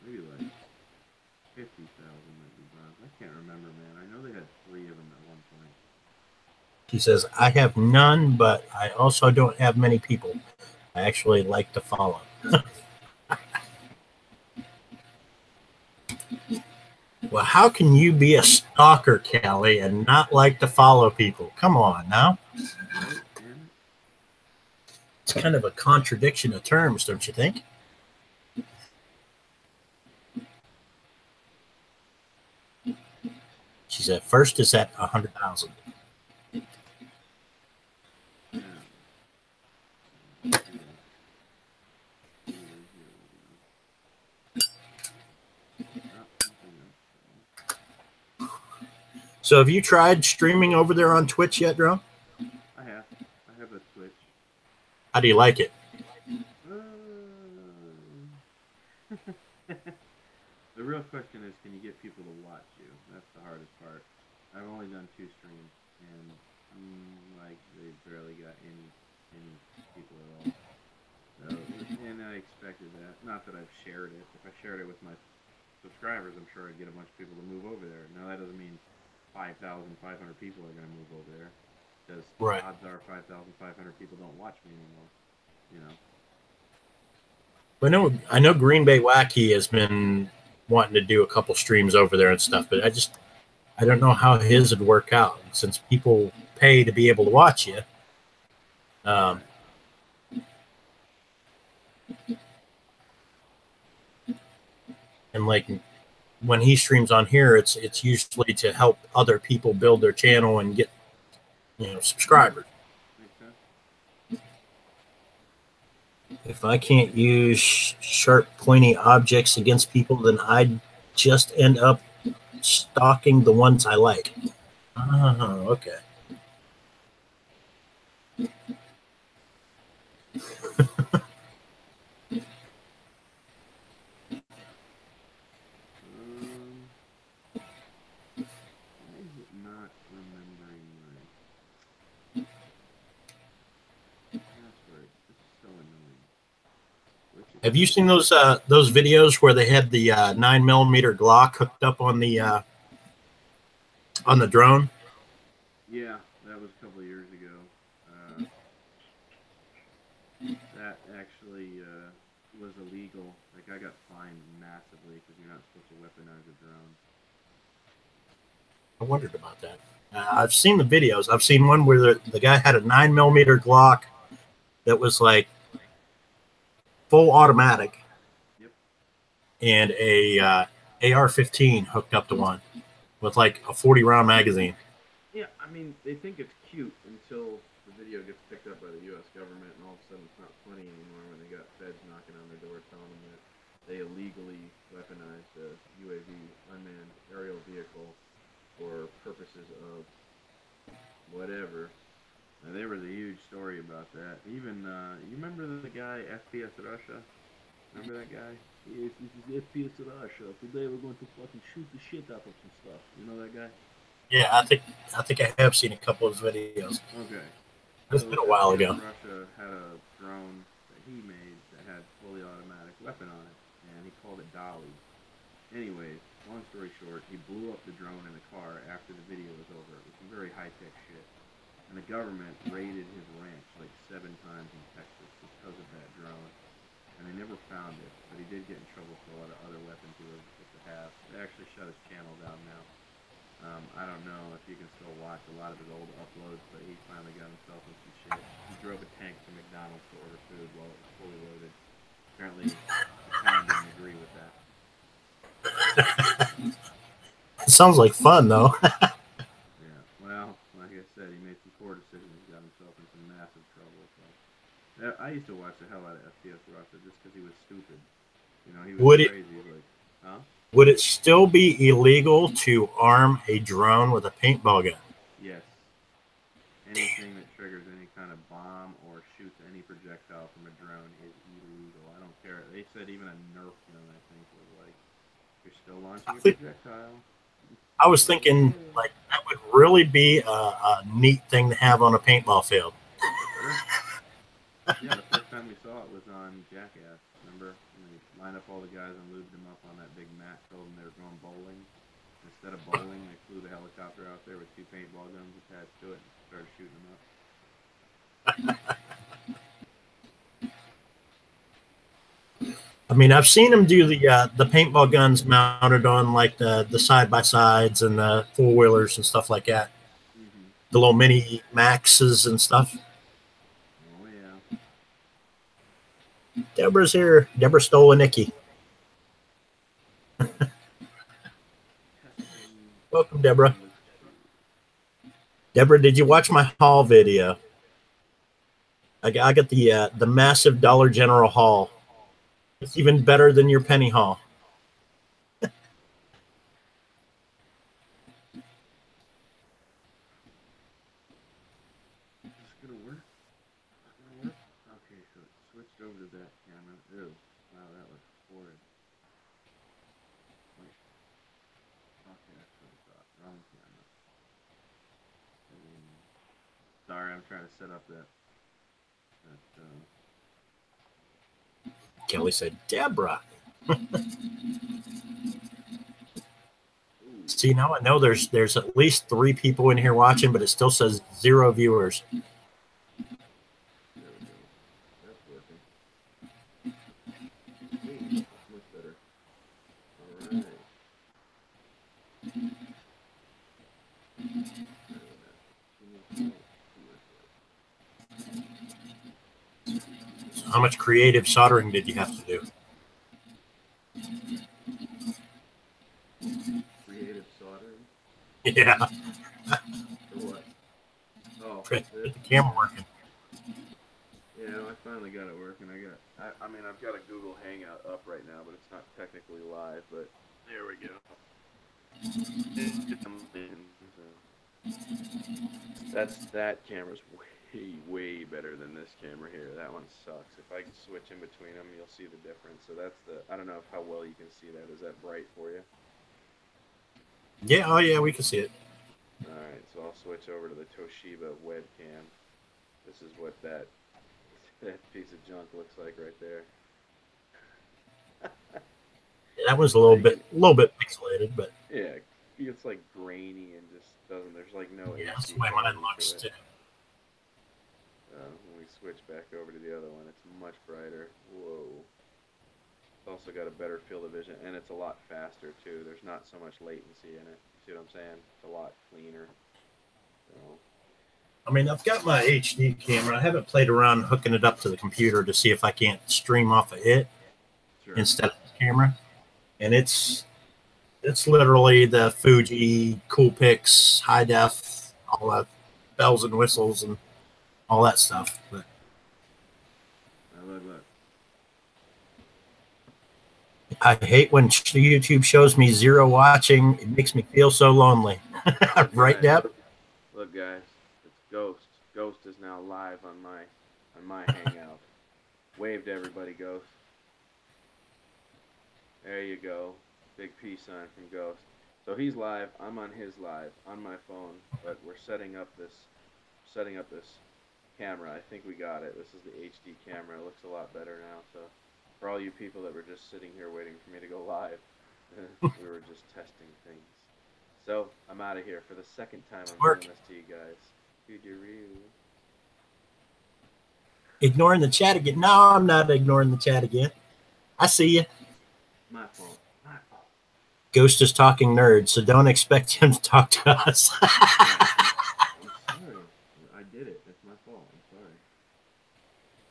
maybe like 50,000 might be bronze. I can't remember, man. I know they had 3 of them at one point. He says, I have none, but I also don't have many people I actually like to follow. Well, how can you be a stalker, Kelly, and not like to follow people? Come on now. It's kind of a contradiction of terms, don't you think? She said, first is at 100,000. So have you tried streaming over there on Twitch yet, Drone? I have. I have a Twitch. How do you like it? The real question is, can you get people to watch you? That's the hardest part. I've only done 2 streams, and like they barely got any people at all. So, and I expected that. Not that I've shared it. If I shared it with my subscribers, I'm sure I'd get a bunch of people to move over there. Now that doesn't mean 5,500 people are going to move over there, because right. Odds are 5,500 people don't watch me anymore. You know. But I know Green Bay Wacky has been wanting to do a couple streams over there and stuff, but I don't know how his would work out since people pay to be able to watch you. And like when he streams on here, it's usually to help other people build their channel and get, subscribers. If I can't use sharp, pointy objects against people, then I'd just end up stalking the ones I like. Oh, okay. Have you seen those videos where they had the 9mm Glock hooked up on the drone? Yeah, that was a couple of years ago. That actually was illegal. Like, I got fined massively because you're not supposed to weaponize a drone. I wondered about that. I've seen the videos. I've seen one where the guy had a 9mm Glock that was like full automatic, yep, and a AR-15 hooked up to one with like a 40-round magazine. Yeah, I mean, they think it's cute until the video gets picked up by the U.S. government, and all of a sudden it's not funny anymore when they got feds knocking on their door telling them that they illegally weaponized a UAV, unmanned aerial vehicle, for purposes of whatever. And there was a huge story about that. Even, you remember the guy, FPS Russia? Remember that guy? Yes, this is FPS Russia. Today we're going to fucking shoot the shit out of some stuff. You know that guy? Yeah, I think I have seen a couple of his videos. Okay. It's been a while ago. Russia had a drone that he made that had fully automatic weapon on it, and he called it Dolly. Anyways, long story short, he blew up the drone in a car after the video was over. It was some very high-tech shit. government raided his ranch like 7 times in Texas because of that drone, and they never found it. But he did get in trouble for a lot of other weapons he was supposed to have. They actually shut his channel down now. I don't know if you can still watch a lot of his old uploads, but he finally got himself in some shit. He drove a tank to McDonald's to order food while it was fully loaded. Apparently, the town didn't agree with that. It sounds like fun, though. Yeah, well, like I said, he made some poor decisions, got himself in some massive trouble. So, yeah, I used to watch the hell out of FPS Russia just because he was stupid. You know, he was crazy. Like, huh? Would it still be illegal to arm a drone with a paintball gun? Yes. Anything that triggers any kind of bomb or shoots any projectile from a drone is illegal. I don't care. They said even a Nerf gun, I think, was like, you're still launching a projectile. I was thinking, like, that would really be a neat thing to have on a paintball field. Sure. Yeah, the first time we saw it was on Jackass. Remember? When they lined up all the guys and lubed them up on that big mat, told them they were going bowling. Instead of bowling, they flew the helicopter out there with 2 paintball guns attached to it and started shooting them up. I mean, I've seen them do the paintball guns mounted on like the side by sides and the 4-wheelers and stuff like that. Mm-hmm. The little mini Maxes and stuff. Oh yeah. Deborah's here. Deborah stole a Nikki. Welcome, Deborah. Deborah, did you watch my haul video? I got the massive Dollar General haul. It's even better than your penny haul. Is this gonna work? Okay, so it switched over to that camera. Ew. Wow, that looks horrid. Wait. Okay, that's what I thought. Wrong camera. Sorry, I'm trying to set up that Kelly said, Deborah. See, now I know there's at least 3 people in here watching, but it still says 0 viewers. There we go. That's working. Hey, that's much better. So how much creative soldering did you have to do? Creative soldering? Yeah. For what? Oh, Get the camera working. Yeah, I finally got it working. I mean, I've got a Google Hangout up right now, but it's not technically live, but there we go. That camera's way better than this camera here. That one sucks. If I switch in between them, you'll see the difference. So that's I don't know how well you can see that. Is that bright for you? Yeah, oh yeah, we can see it. Alright, so I'll switch over to the Toshiba webcam. This is what that piece of junk looks like right there. That was a little bit pixelated, but yeah, it's like grainy and just doesn't. There's like no. Yeah, that's the way mine looks too. When we switch back over to the other one, it's much brighter. Whoa. It's also got a better field of vision, and it's a lot faster too. There's not so much latency in it. See what I'm saying? It's a lot cleaner. So. I mean, I've got my HD camera. I haven't played around hooking it up to the computer to see if I can't stream off of it instead of the camera. And it's literally the Fuji Coolpix high def, all that bells and whistles and all that stuff. But I hate when YouTube shows me 0 watching. It makes me feel so lonely. Right, Deb? Look, guys, it's Ghost. Ghost is now live on my Hangout. Wave to everybody, Ghost. There you go. Big peace sign from Ghost. So he's live. I'm on his live on my phone, but we're setting up this camera. I think we got it. This is the HD camera. It looks a lot better now. So for all you people that were just sitting here waiting for me to go live, we were just testing things. So I'm out of here for the second time. I'm doing this to you guys. Ignoring the chat again. No, I'm not ignoring the chat again. I see you. My fault. My fault. Ghost is talking nerd, so don't expect him to talk to us. I'm sorry. I did it. It's my fault. I'm sorry.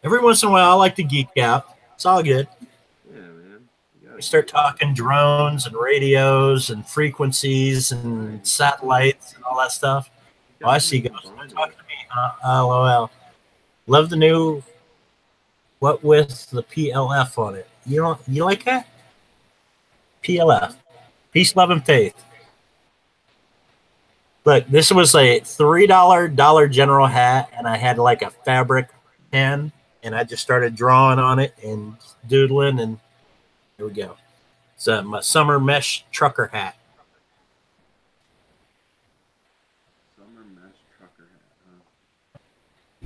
Every once in a while, I like to geek out. It's all good. Yeah, man. We start talking drones and radios and frequencies and satellites and all that stuff. Oh, I see. Ghost. Don't talk to me, huh? LOL. Love the new what with the PLF on it. You like that? PLF. Peace, love, and faith. Look, this was a $3 Dollar General hat, and I had like a fabric pen, and I just started drawing on it and doodling, and here we go. It's my summer mesh trucker hat. Summer mesh trucker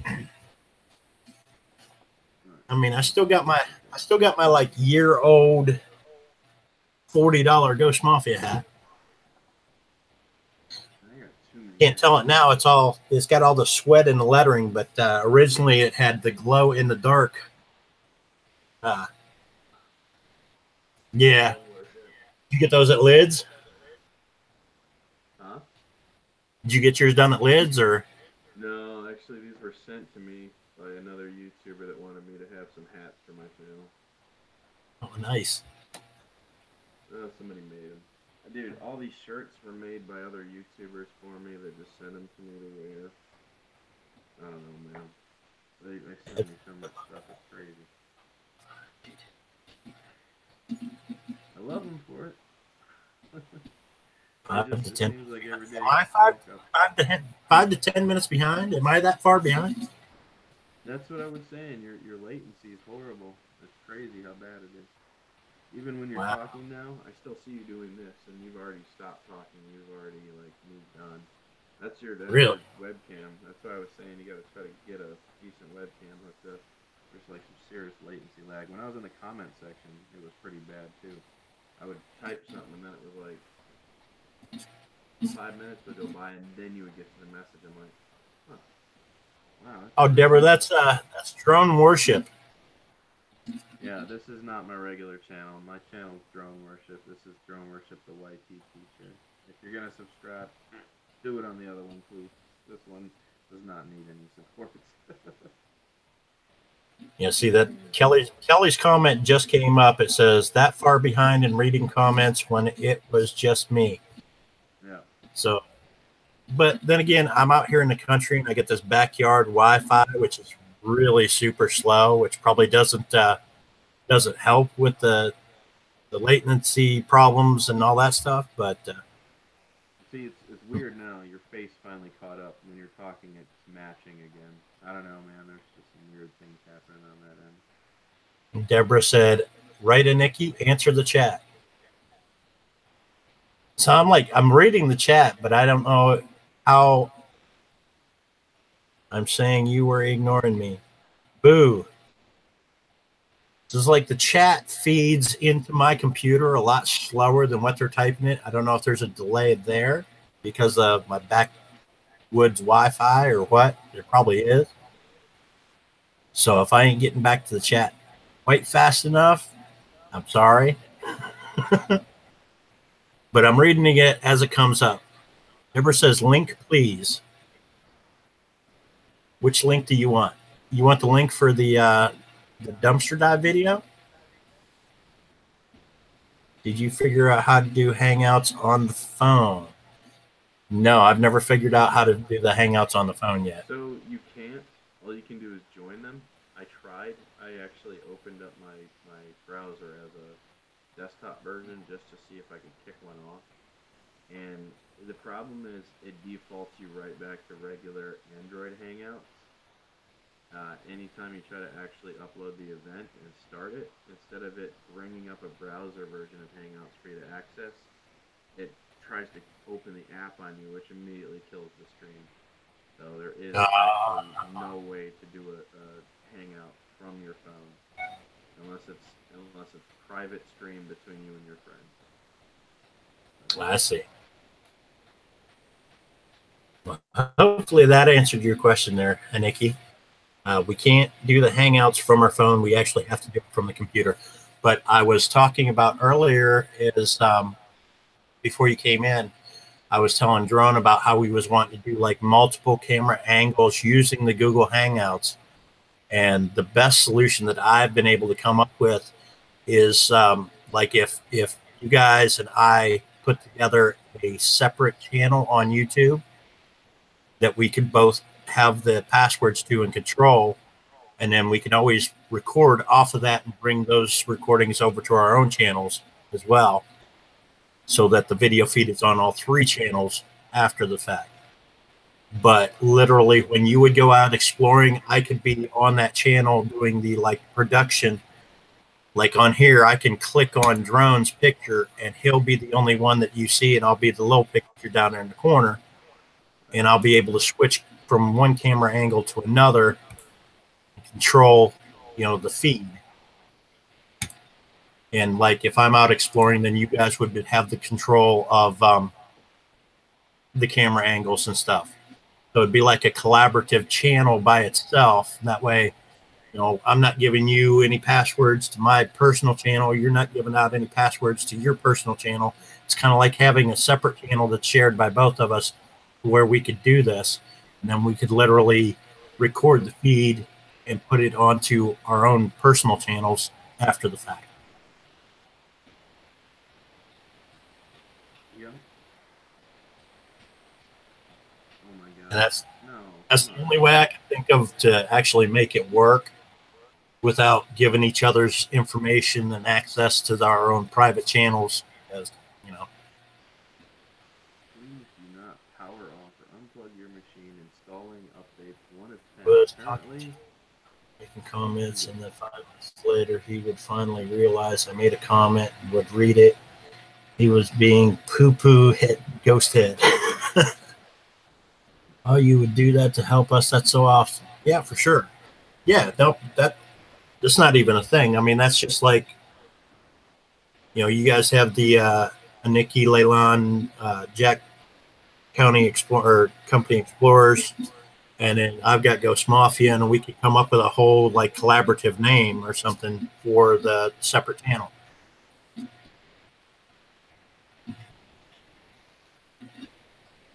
hat, huh? I mean, I still got my like year-old $40 Ghost Mafia hat. Can't tell it now. It's got all the sweat and the lettering, but originally it had the glow in the dark. Yeah. Did you get those at Lids? Huh? Did you get yours done at Lids or? No, actually, these were sent to me by another YouTuber that wanted me to have some hats for my channel. Oh, nice. Somebody made them. Dude, all these shirts were made by other YouTubers for me. They just sent them to me to wear. I don't know, man. They send me so much stuff. It's crazy. I love them for it. 5 to 10. Seems like every day. Am I 5 to 10 minutes behind? Am I that far behind? That's what I was saying. Your latency is horrible. It's crazy how bad it is. Even when you're talking now, I still see you doing this, and you've already stopped talking. You've already like moved on. That's your webcam. That's why I was saying you got to try to get a decent webcam hooked up. There's like some serious latency lag. When I was in the comment section, it was pretty bad too. I would type something, and then it was like 5 minutes would go by, and then you would get to the message. I'm like, huh. Wow. Oh, Deborah, that's drone worship. Yeah, this is not my regular channel. My channel is Drone Worship. This is Drone Worship, the YT teacher. If you're going to subscribe, do it on the other one, please. This one does not need any support. Yeah, see that Kelly's comment just came up. It says that far behind in reading comments when it was just me. Yeah. So, but then again, I'm out here in the country and I get this backyard Wi-Fi, which is really super slow, which probably doesn't help with the latency problems and all that stuff. But see, it's weird now. Your face finally caught up. When you're talking, it's matching again. I don't know, man. There's just some weird things happening on that end. Deborah said, "Right, Nikki, answer the chat." So I'm reading the chat, but I don't know how. I'm saying you were ignoring me. Boo. It's like the chat feeds into my computer a lot slower than what they're typing it. I don't know if there's a delay there because of my backwoods Wi-Fi or what. There probably is. So if I ain't getting back to the chat quite fast enough, I'm sorry. But I'm reading it as it comes up. Deborah says, link, please. Which link do you want? You want the link for the dumpster dive video? Did you figure out how to do Hangouts on the phone? No, I've never figured out how to do the Hangouts on the phone yet. So you can't. All you can do is join them. I tried. I actually opened up my browser as a desktop version just to see if I could kick one off. And the problem is it defaults you right back to regular Android Hangouts. Anytime you try to actually upload the event and start it, instead of it bringing up a browser version of Hangouts for you to access, it tries to open the app on you, which immediately kills the stream. So there is actually no way to do a Hangout from your phone unless it's private stream between you and your friends. I see. Hopefully that answered your question there, Nikki. We can't do the Hangouts from our phone. We actually have to do it from the computer. But I was talking about earlier is before you came in, I was telling Drone about how we was wanting to do like multiple camera angles using the Google Hangouts. And the best solution that I've been able to come up with is like if you guys and I put together a separate channel on YouTube that we could both have the passwords to and control, and then we can always record off of that and bring those recordings over to our own channels as well, so that the video feed is on all three channels after the fact. But literally, when you would go out exploring, I could be on that channel doing the like production. Like on here, I can click on Drone's picture and he'll be the only one that you see, and I'll be the little picture down there in the corner, and I'll be able to switch from one camera angle to another and control, you know, the feed. And like if I'm out exploring, then you guys would have the control of the camera angles and stuff. So it'd be like a collaborative channel by itself. And that way, you know, I'm not giving you any passwords to my personal channel. You're not giving out any passwords to your personal channel. It's kind of like having a separate channel that's shared by both of us where we could do this. And then we could literally record the feed and put it onto our own personal channels after the fact. Yeah. Oh my god. And that's No. the only way I can think of to actually make it work without giving each other's information and access to our own private channels, as you know. Please do not power off or unplug your machine. Installing updates 1 of 10. Was Apparently, making comments, and then 5 minutes later, he would finally realize I made a comment and would read it. He was being poo-poo head, ghost head. Oh, you would do that to help us? That's so awesome. Yeah, for sure. Yeah, no, that's not even a thing. I mean, that's just like, you know, you guys have the Nikki Leylon, Jack County Explorer Company Explorers, and then I've got Ghost Mafia, and we could come up with a whole like collaborative name or something for the separate channel.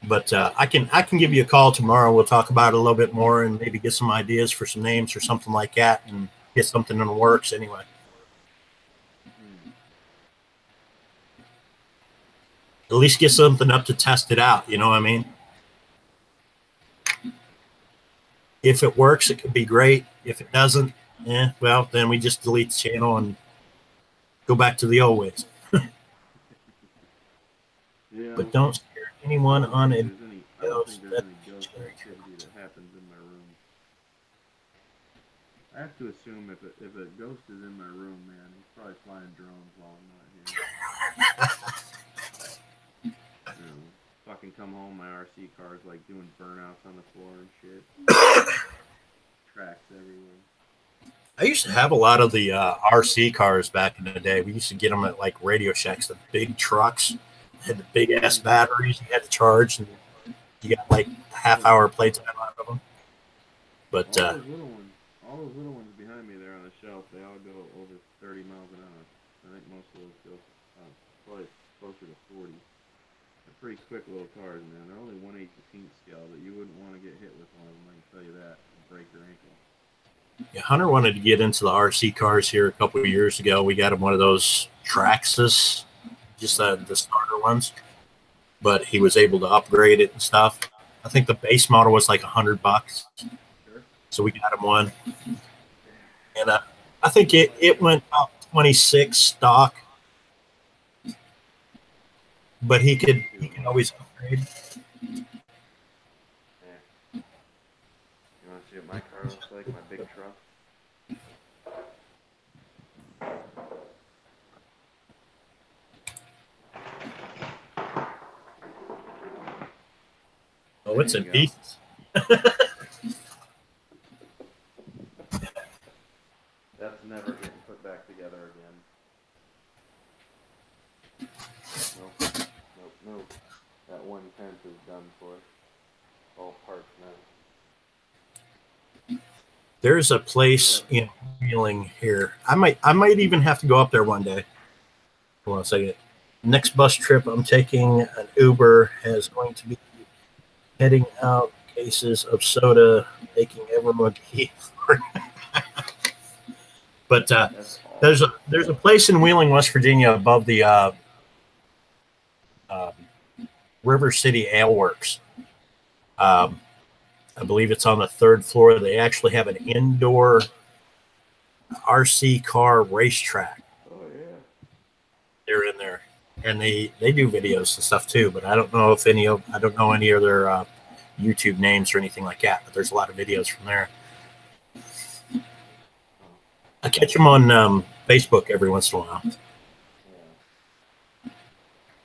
But I can give you a call tomorrow. We'll talk about it a little bit more and maybe get some ideas for some names or something like that, and get something in the works anyway. At least get something up to test it out. You know what I mean? If it works, it could be great. If it doesn't, well, then we just delete the channel and go back to the old ways. yeah. But don't scare anyone on it. I don't think there's any ghost activity that happens in my room. I have to assume if a ghost is in my room, man, he's probably flying drones while I'm not here. You know, fucking come home, my RC car's like doing burnouts on the floor and shit. Tracks everywhere. I used to have a lot of the RC cars back in the day. We used to get them at like Radio Shacks, the big trucks, had the big ass batteries you had to charge, and you got like half-hour playtime out of them. But all those little ones behind me there on the shelf, they all go over 30 miles an hour. I think most of those go probably closer to 40. They're pretty quick little cars, man. They're only 1/18 scale, but you wouldn't want to get hit with one of them, I can tell you that, and break your ankle. yeah, Hunter wanted to get into the RC cars here a couple of years ago. We got him one of those Traxxas, just the starter ones, but he was able to upgrade it and stuff. I think the base model was like $100, Sure. so we got him one, and I think it went about 26 stock, but he could always upgrade. Yeah. You want to see what my car looks like? My big truck? Oh, it's in pieces. That's never getting put back together again. Nope. That 1/10 is done for. There's a place in Wheeling here. I might even have to go up there one day. Hold on a second. Next bus trip I'm taking, an Uber is going to be heading out. Cases of soda making everyone eat. But there's a place in Wheeling, West Virginia, above the River City Ale Works. I believe it's on the 3rd floor. They actually have an indoor RC car racetrack. Oh yeah. They're in there, and they do videos and stuff too. But I don't know any of their YouTube names or anything like that. But there's a lot of videos from there. I catch them on Facebook every once in a while.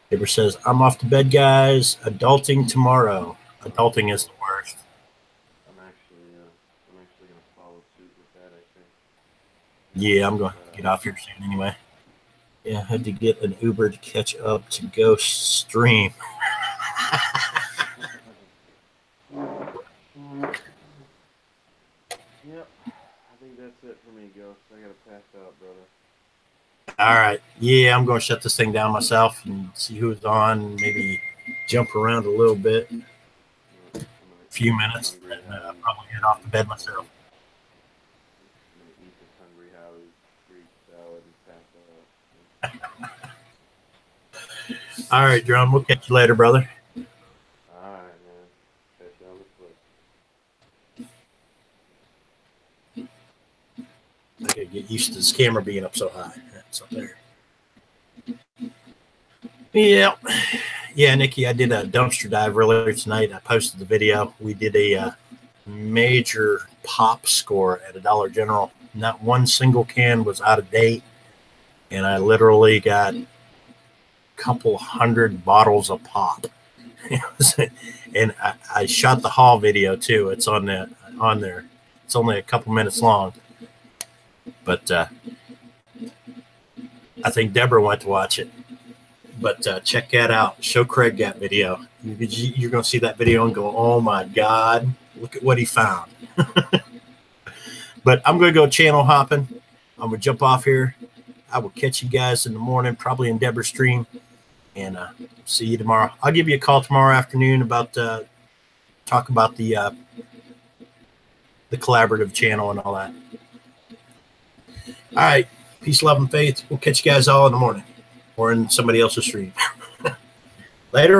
Deborah says, "I'm off to bed, guys. Adulting tomorrow." Adulting is the worst. I'm actually gonna follow suit with that, I think. Yeah, I'm going to get off here soon anyway. Yeah, I had to get an Uber to catch up to Ghost stream. Yep, I think that's it for me, Ghost. I gotta pass out, brother. All right. Yeah, I'm going to shut this thing down myself and see who's on. Maybe jump around a little bit. A few minutes. And probably head off to bed myself. I'm gonna eat this Hungry Howie's Greek salad and pass out. All right, John. We'll catch you later, brother. All right, man. Catch you on the flip. I gotta get used to this camera being up so high. It's up there. Yeah, Nikki, I did a dumpster dive earlier tonight. I posted the video. We did a major pop score at a Dollar General. Not one single can was out of date, and I literally got a couple hundred bottles of pop. And I shot the haul video too. It's on there. It's only a couple minutes long. But I think Deborah went to watch it. But check that out. Show Craig that video. You're going to see that video and go, oh, my God, look at what he found. But I'm going to go channel hopping. I'm going to jump off here. I will catch you guys in the morning, probably in Deborah's stream. And see you tomorrow. I'll give you a call tomorrow afternoon about talk about the collaborative channel and all that. All right. Peace, love, and faith. We'll catch you guys all in the morning or in somebody else's stream. Later.